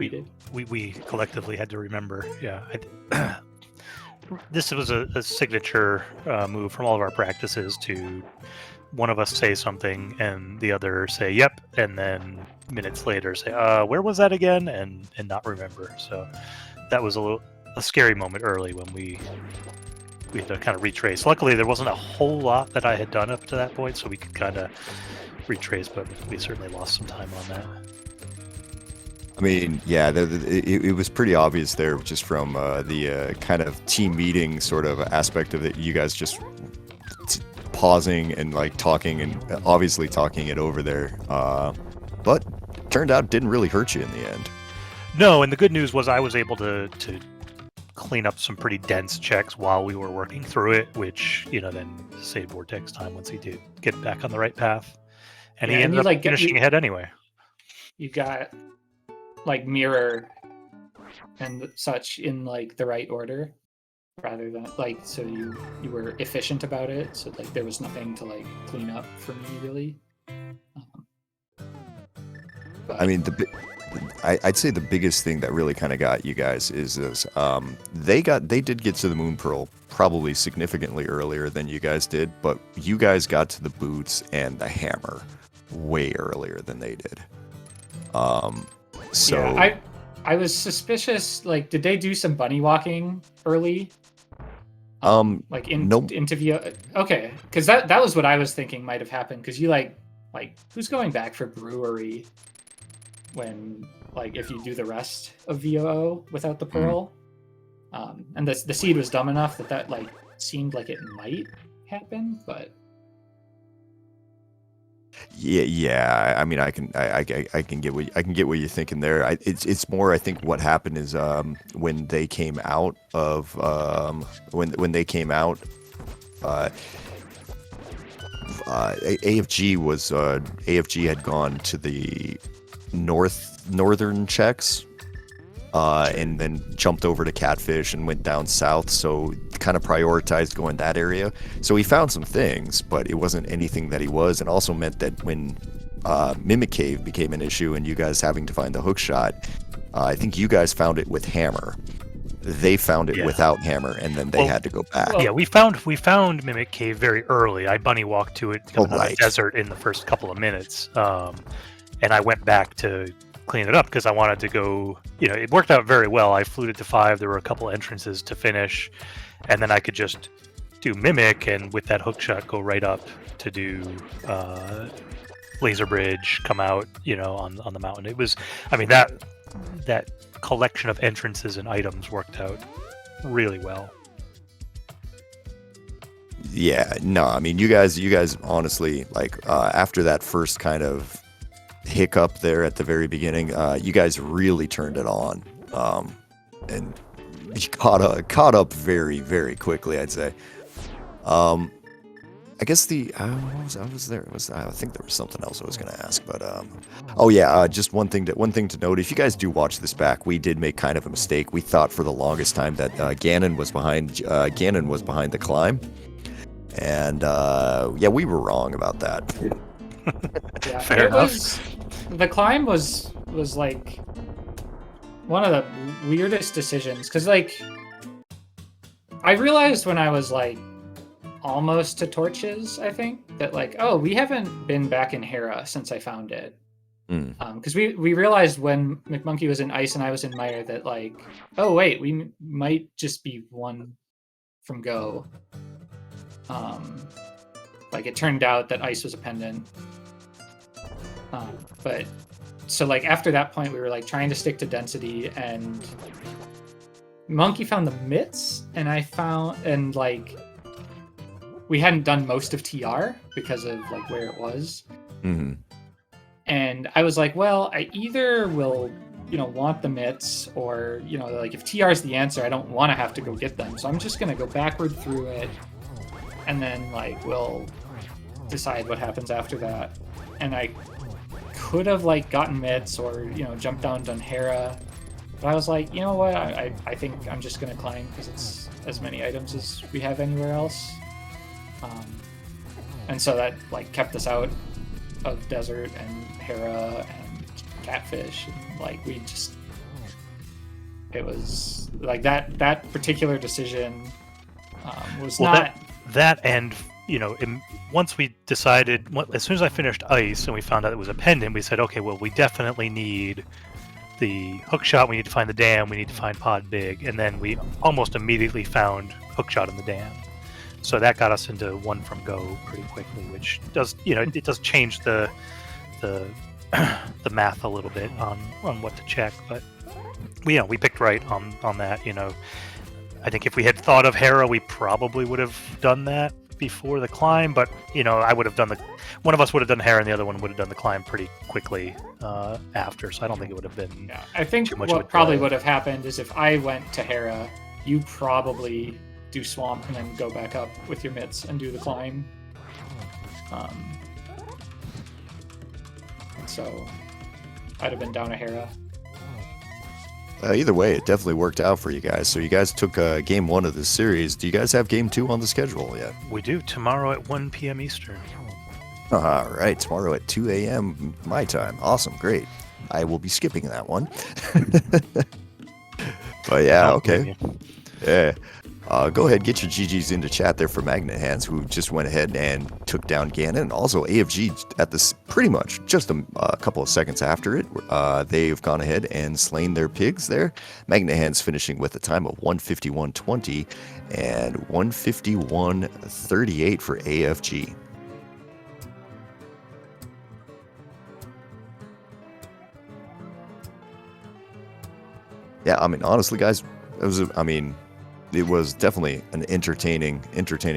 Speaker 3: did. We collectively had to remember. Yeah, this was a signature move from all of our practices to one of us say something and the other say yep, and then minutes later say where was that again, and not remember. So that was a scary moment early when we had to kind of retrace. Luckily there wasn't a whole lot that I had done up to that point, so we could kind of retrace, but we certainly lost some time on that.
Speaker 1: I mean, yeah, it was pretty obvious there, just from the kind of team meeting sort of aspect of it. You guys just pausing and like talking, and obviously talking it over there. But turned out didn't really hurt you in the end.
Speaker 3: No, and the good news was I was able to clean up some pretty dense checks while we were working through it, which then saved Vortex time once he did get back on the right path, and he ended up finishing ahead anyway.
Speaker 2: You got like mirror and such in like the right order, rather than like, so you were efficient about it, so like there was nothing to like clean up for me really.
Speaker 1: I mean, I'd say the biggest thing that really kind of got you guys is this: they did get to the Moon Pearl probably significantly earlier than you guys did, but you guys got to the boots and the hammer way earlier than they did. So
Speaker 2: yeah, I was suspicious. Like, did they do some bunny walking early? Like into view. Okay, because that was what I was thinking might have happened. Because you like who's going back for brewery when like if you do the rest of VOO without the pearl? And the seed was dumb enough that like seemed like it might happen, but.
Speaker 1: Yeah. I mean, I can get what you're thinking there. It's more. I think what happened is when they came out of when they came out, AFG had gone to the northern checks, and then jumped over to Catfish and went down south, so kind of prioritized going that area. So he found some things, but it wasn't anything that he was, and also meant that when Mimic Cave became an issue and you guys having to find the hook shot, I think you guys found it with hammer. They found it without hammer, and then they had to go back.
Speaker 3: Yeah, we found Mimic Cave very early. I bunny walked to it on the desert in the first couple of minutes, and I went back to clean it up because I wanted to go. It worked out very well. I fluted to 5. There were a couple entrances to finish, and then I could just do Mimic, and with that hook shot go right up to do Laser Bridge, come out on the mountain. It was, I mean, that collection of entrances and items worked out really well.
Speaker 1: Yeah, no, I mean, you guys honestly, like, after that first kind of hiccup there at the very beginning, you guys really turned it on, and you caught up very, very quickly, I'd say. I guess I think there was something else I was going to ask, but just one thing to note: if you guys do watch this back, we did make kind of a mistake. We thought for the longest time that Ganon was behind the climb, and we were wrong about that.
Speaker 2: Yeah,
Speaker 3: fair enough.
Speaker 2: The climb was like one of the weirdest decisions, because like I realized when I was like almost to Torches, I think, that like, oh, we haven't been back in Hera since I found it. Because we realized when McMonkey was in Ice and I was in Mire that like, oh wait, we might just be one from Go. Like it turned out that Ice was a pendant. But so like after that point we were like trying to stick to density, and Monkey found the mitts, and I found, and like we hadn't done most of TR because of like where it was. And I was like, well, I either will, want the mitts, or, like if TR is the answer, I don't want to have to go get them. So I'm just going to go backward through it, and then like we'll decide what happens after that. And I could have like gotten mitts or jumped down, done Hera, but I was like, you know what? I think I'm just gonna climb because it's as many items as we have anywhere else. And so that like kept us out of desert and Hera and catfish. And, like it was like that particular decision was not
Speaker 3: that and once we decided, as soon as I finished ice and we found out it was a pendant, we said, okay, well, we definitely need the hookshot, we need to find the dam, we need to find pod big, and then we almost immediately found hookshot in the dam. So that got us into one from go pretty quickly, which does, it does change the math a little bit on what to check, but we picked right on that. I think if we had thought of Hera, we probably would have done that before the climb, but I would have done one of us would have done Hera and the other one would have done the climb pretty quickly after, so I don't think it would have been
Speaker 2: I think
Speaker 3: too much
Speaker 2: what
Speaker 3: of a
Speaker 2: probably
Speaker 3: delay.
Speaker 2: would have happened is if I went to Hera, you probably do swamp and then go back up with your mitts and do the climb. So I'd have been down a Hera.
Speaker 1: Either way, it definitely worked out for you guys. So you guys took game 1 of this series. Do you guys have game 2 on the schedule yet?
Speaker 3: We do, tomorrow at 1 p.m. Eastern.
Speaker 1: All right, tomorrow at 2 a.m. my time. Awesome, great. I will be skipping that one. But yeah, okay. Yeah. Go ahead, get your GGs into chat there for Magnet Hands, who just went ahead and took down Ganon. Also, AFG at this pretty much just a couple of seconds after it, they've gone ahead and slain their pigs there. Magnet Hands finishing with a time of 151.20 and 151.38 for AFG. Yeah, I mean, honestly, guys, it was definitely an entertaining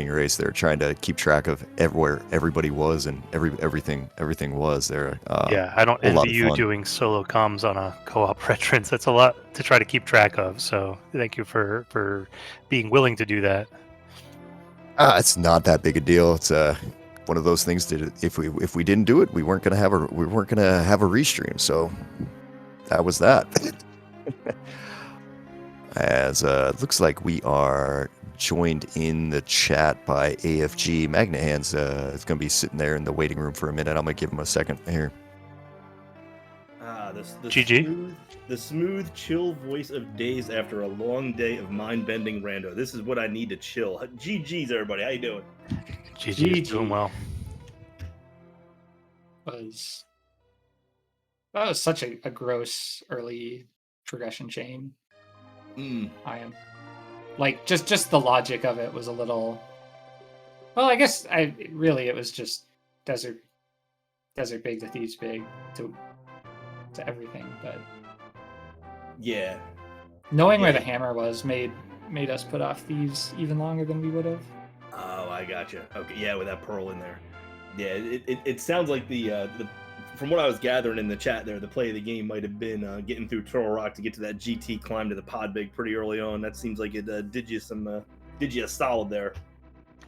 Speaker 1: race there, trying to keep track of where everybody was and everything was there.
Speaker 3: Yeah, I don't envy you doing solo comms on a co-op entrance. That's a lot to try to keep track of, so thank you for being willing to do that.
Speaker 1: It's not that big a deal. It's one of those things that if we didn't do it, we weren't gonna have a restream, so that was that. As it looks like we are joined in the chat by AFG. Magnet Hands is going to be sitting there in the waiting room for a minute. I'm going to give him a second here.
Speaker 3: GG.
Speaker 4: The smooth, chill voice of days after a long day of mind-bending rando. This is what I need to chill. GG's, everybody. How you doing?
Speaker 3: GG's doing well.
Speaker 2: That was such a gross early progression chain. I am like just the logic of it was a little. Well, I guess it was just desert big to thieves big to everything, but
Speaker 4: yeah,
Speaker 2: knowing where the hammer was made us put off thieves even longer than we would have.
Speaker 4: Oh, I gotcha. Okay, yeah, with that pearl in there. Yeah, it sounds like the from what I was gathering in the chat there, the play of the game might have been getting through Turtle Rock to get to that GT climb to the pod big pretty early on. That seems like it did you a solid there.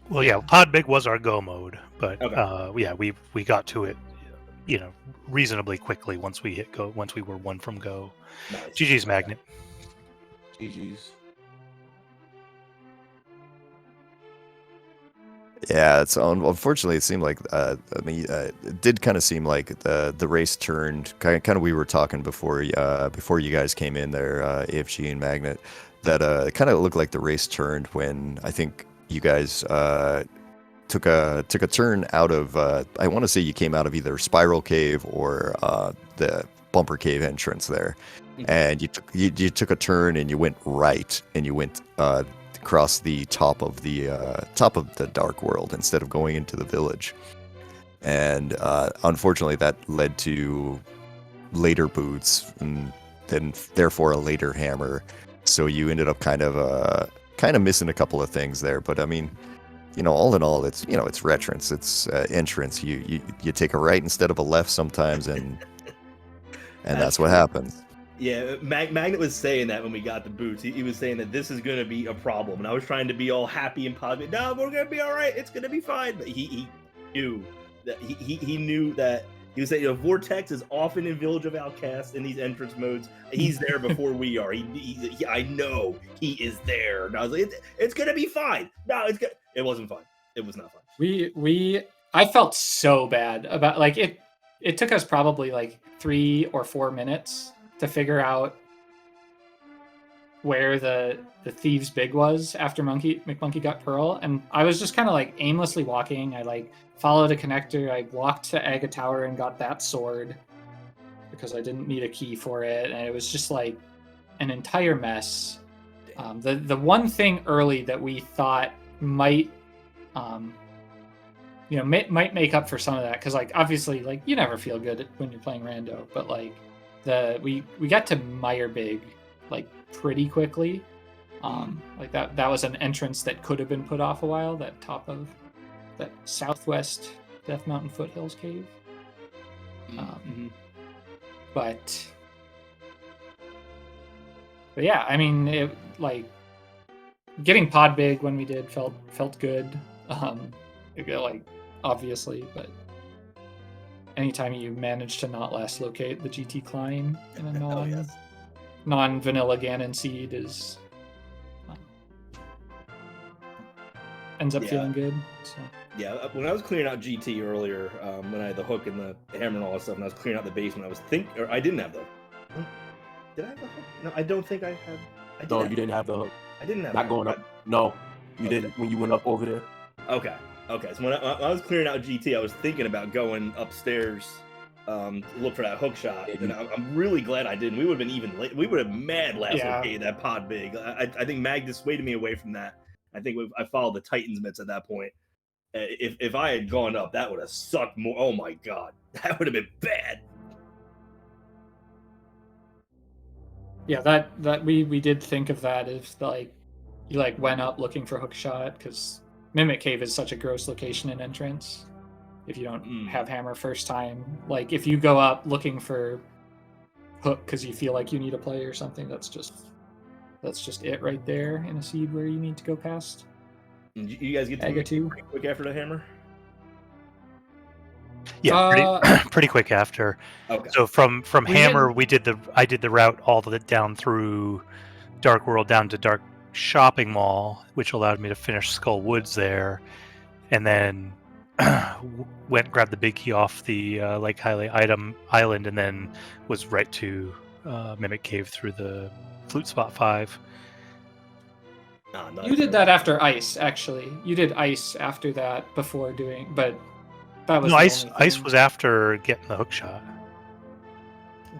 Speaker 3: Well, yeah, pod big was our go mode, but
Speaker 4: okay.
Speaker 3: Yeah, we got to it, reasonably quickly once we hit go. Once we were 1 from go.
Speaker 4: Nice.
Speaker 3: GG's Magnet.
Speaker 5: GG's.
Speaker 1: Yeah, it's unfortunately it seemed like it did kind of seem like the race turned kind of we were talking before you guys came in there, AFG and Magnet, that it kind of looked like the race turned when I think you guys took a turn out of I want to say you came out of either Spiral Cave or the Bumper Cave entrance there, and you took a turn and you went right and you went across the top of the Dark World instead of going into the village, and unfortunately that led to later boots and then therefore a later hammer. So you ended up kind of missing a couple of things there. But I mean, all in all, it's it's retrance, it's entrance. You take a right instead of a left sometimes, and that's what happens.
Speaker 4: Yeah, Magnet was saying that when we got the boots. He was saying that this is going to be a problem. And I was trying to be all happy and positive. No, we're going to be all right. It's going to be fine. But he knew that he knew that he was saying, Vortex is often in Village of Outcasts in these entrance modes. He's there before we are. I know he is there. And I was like, it's going to be fine. No, it's good. It wasn't fun. It was not fun.
Speaker 2: I felt so bad about like it. It took us probably like 3 or 4 minutes to figure out where the thieves' big was after McMonkey got Pearl, and I was just kind of like aimlessly walking. I like followed a connector. I walked to Aga Tower and got that sword because I didn't need a key for it, and it was just like an entire mess. The one thing early that we thought might might make up for some of that, because like obviously like you never feel good when you're playing rando, but like we got to Meyerbeek like pretty quickly. Like that was an entrance that could have been put off a while, that top of that southwest Death Mountain Foothills cave. But yeah, I mean, it like getting pod big when we did felt good. Like obviously, but anytime you manage to not last locate the GT climb in a non-vanilla Ganon seed is ends up feeling good. So.
Speaker 4: Yeah, when I was clearing out GT earlier, when I had the hook and the hammer and all that stuff, and I was clearing out the basement, I didn't have the hook. Did I have the hook? No, I don't think I had.
Speaker 5: No, you didn't have the hook.
Speaker 4: I didn't have.
Speaker 5: Not going up. No, you didn't when you went up over there.
Speaker 4: Okay. So when I was clearing out GT, I was thinking about going upstairs, to look for that hook shot, and I'm really glad I didn't. We would have been even late. We would have mad last located that pod big. I think Mag dissuaded me away from that. I think I followed the Titans mitts at that point. If I had gone up, that would have sucked more. Oh my god, that would have been bad.
Speaker 2: Yeah, that we did think of that if like you like went up looking for hook shot, because Mimic Cave is such a gross location and entrance. If you don't have hammer first time, like if you go up looking for hook because you feel like you need a play or something, that's just it right there in a seed where you need to go past.
Speaker 4: You guys get to pretty quick after the hammer?
Speaker 3: Yeah, pretty quick after.
Speaker 4: Okay.
Speaker 3: So from hammer, I did the route all the down through Dark World down to Dark Shopping Mall, which allowed me to finish Skull Woods there, and then went and grabbed the big key off the Lake Highlight Island, and then was right to Mimic Cave through the Flute Spot 5.
Speaker 2: You did that after Ice, actually. You did Ice after that before doing, but that was
Speaker 3: Ice was after getting the hook shot.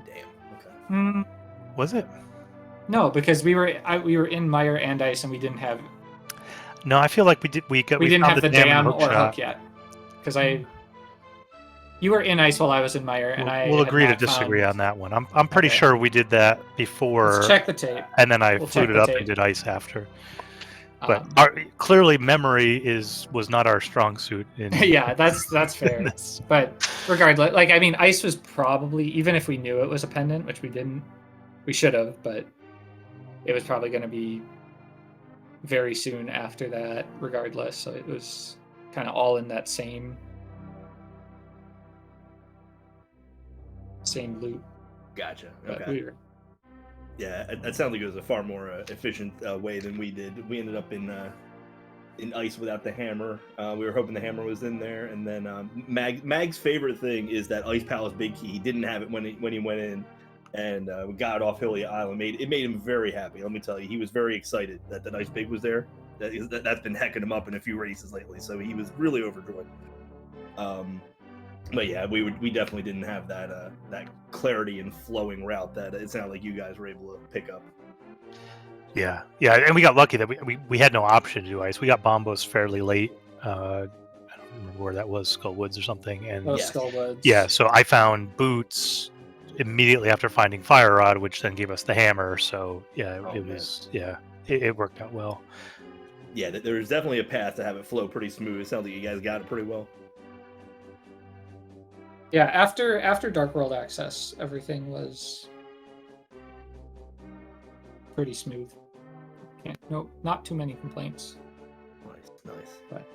Speaker 4: Damn. Okay.
Speaker 3: Was it?
Speaker 2: No, because we were in Meyer and Ice, and we didn't have.
Speaker 3: No, I feel like we did. We
Speaker 2: didn't have the jam or
Speaker 3: shot.
Speaker 2: hook yet, because you were in Ice while I was in Meyer, and
Speaker 3: we'll agree to disagree on that one. I'm pretty sure we did that before.
Speaker 2: Let's check the tape,
Speaker 3: and then I fluted up and did Ice after. But clearly, memory was not our strong suit.
Speaker 2: Yeah, that's fair. But regardless, like I mean, Ice was probably, even if we knew it was a pendant, which we didn't, we should have, but it was probably going to be very soon after that, regardless. So it was kind of all in that same loop.
Speaker 4: Gotcha.
Speaker 2: But
Speaker 4: okay. Yeah, that sounds like it was a far more efficient way than we did. We ended up in Ice without the hammer. We were hoping the hammer was in there, and then Mag's favorite thing is that Ice Palace big key. He didn't have it when he went in, and we got it off Hilliard Island. It made him very happy. Let me tell you, he was very excited that the Ice Big was there. That's been hecking him up in a few races lately, so he was really overjoyed. But yeah, we definitely didn't have that clarity and flowing route that it sounded like you guys were able to pick up.
Speaker 3: Yeah, and we got lucky that we had no option to do Ice. We got Bombos fairly late. I don't remember where that was, Skull Woods or something. And
Speaker 2: Skull Woods.
Speaker 3: Yeah, so I found Boots immediately after finding Fire Rod, which then gave us the hammer. So yeah, it worked out well.
Speaker 4: Yeah, there's definitely a path to have it flow pretty smooth. It sounds like you guys got it pretty well.
Speaker 2: Yeah, after Dark World Access, everything was pretty smooth. Not too many complaints.
Speaker 4: Nice.
Speaker 2: But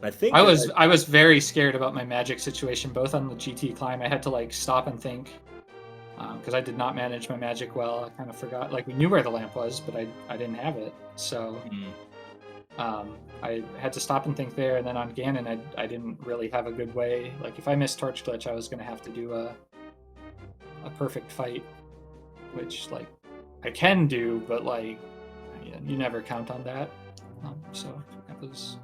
Speaker 4: I think
Speaker 2: I was very scared about my magic situation, both on the GT climb. I had to like stop and think because I did not manage my magic well. I kind of forgot. Like we knew where the lamp was, but I didn't have it. So I had to stop and think there. And then on Ganon, I didn't really have a good way. Like if I missed Torch Glitch, I was going to have to do a perfect fight, which like I can do, but like you never count on that. So that was.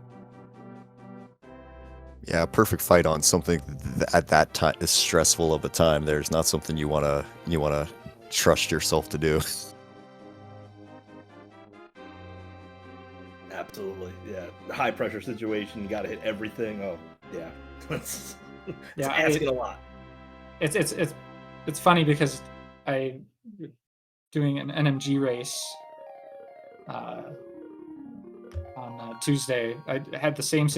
Speaker 1: Yeah, perfect fight on something at that time is stressful of a time. There's not something you wanna trust yourself to do.
Speaker 4: Absolutely, yeah. High pressure situation, you got to hit everything. Oh, yeah. It's asking a lot.
Speaker 2: It's funny because I doing an NMG race on Tuesday. I had the same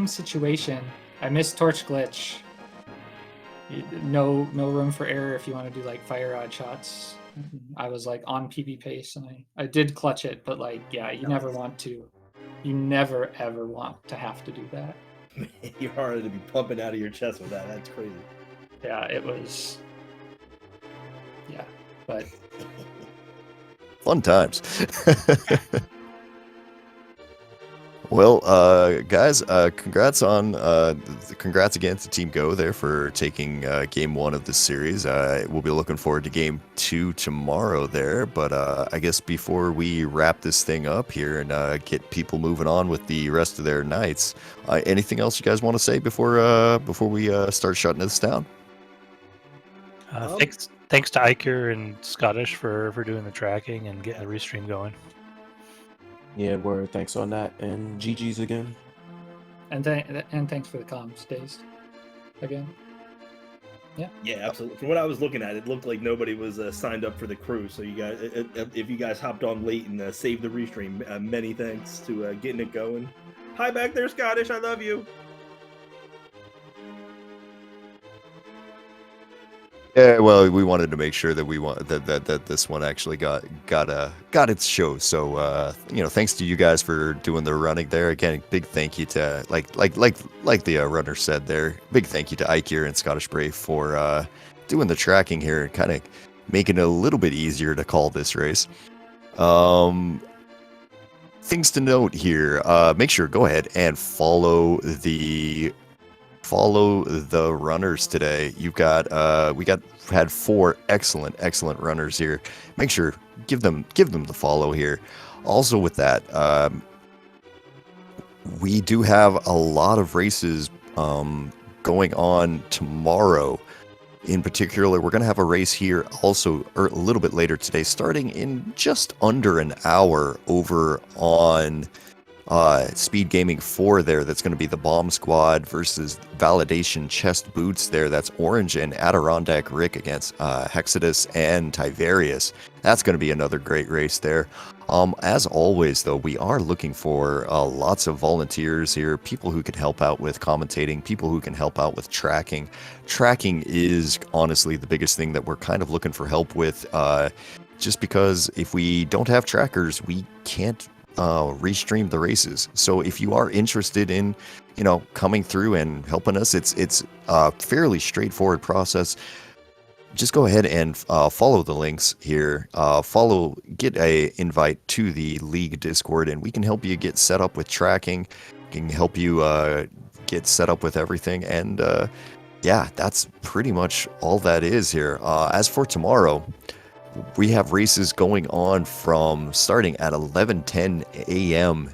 Speaker 2: situation. I missed Torch Glitch. No room for error if you want to do like fire rod shots. I was like on PB pace and I did clutch it, but like yeah, you never ever want to have to do that.
Speaker 4: You're hard to be pumping out of your chest with that. That's crazy.
Speaker 2: Yeah, it was. Yeah, but
Speaker 1: Fun times. Well, guys, congrats again to Team Go there for taking game 1 of this series. We'll be looking forward to game 2 tomorrow there. But I guess before we wrap this thing up here and get people moving on with the rest of their nights, anything else you guys want to say before we start shutting this down?
Speaker 3: Thanks to Iker and Scottish for doing the tracking and getting the restream going.
Speaker 5: Yeah, word. Thanks on that, and GG's again.
Speaker 2: And thanks for the comms, Days. Again.
Speaker 4: Yeah, absolutely. From what I was looking at, it looked like nobody was signed up for the crew. So you guys, if you guys hopped on late and saved the restream, many thanks to getting it going. Hi back there, Scottish. I love you.
Speaker 1: Yeah, well, we wanted to make sure that that this one actually got its show. So thanks to you guys for doing the running there. Again, big thank you to like the runner said there. Big thank you to Iker and Scottish Brave for doing the tracking here and kind of making it a little bit easier to call this race. Things to note here. Make sure go ahead and follow the runners today. You've got had 4 excellent runners here. Make sure give them the follow here. Also with that, we do have a lot of races going on tomorrow. In particular, we're going to have a race here also a little bit later today, starting in just under an hour over on SpeedGaming 4 there. That's going to be the Bomb Squad versus Validation Chest Boots there. That's Orange and Adirondack Rick against Hexodus and Tiverius. That's going to be another great race there. As always, though, we are looking for lots of volunteers here, people who can help out with commentating, people who can help out with tracking. Tracking is honestly the biggest thing that we're kind of looking for help with, just because if we don't have trackers, we can't restream the races. So if you are interested in coming through and helping us, it's a fairly straightforward process. Just go ahead and follow the links here, get a invite to the league Discord, and we can help you get set up with tracking, can help you get set up with everything. And yeah, that's pretty much all that is here. As for tomorrow, we have races going on from starting at 11:10 a.m.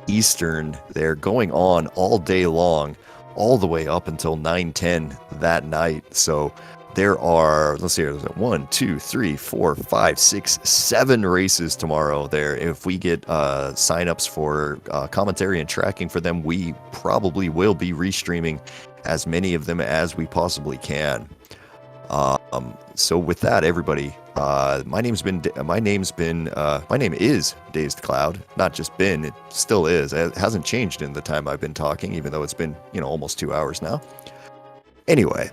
Speaker 1: Eastern. They're going on all day long, all the way up until 9:10 that night. So there are, let's see, there's 1, 2, 3, 4, 5, 6, 7 races tomorrow there. If we get signups for commentary and tracking for them, we probably will be restreaming as many of them as we possibly can. So with that, everybody, my name is Dazed Cloud. Not just been, it still is. It hasn't changed in the time I've been talking, even though it's been, almost 2 hours now. Anyway,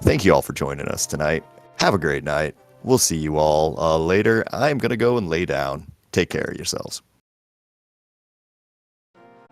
Speaker 1: thank you all for joining us tonight. Have a great night. we'll see you all later. I'm going to go and lay down. Take care of yourselves.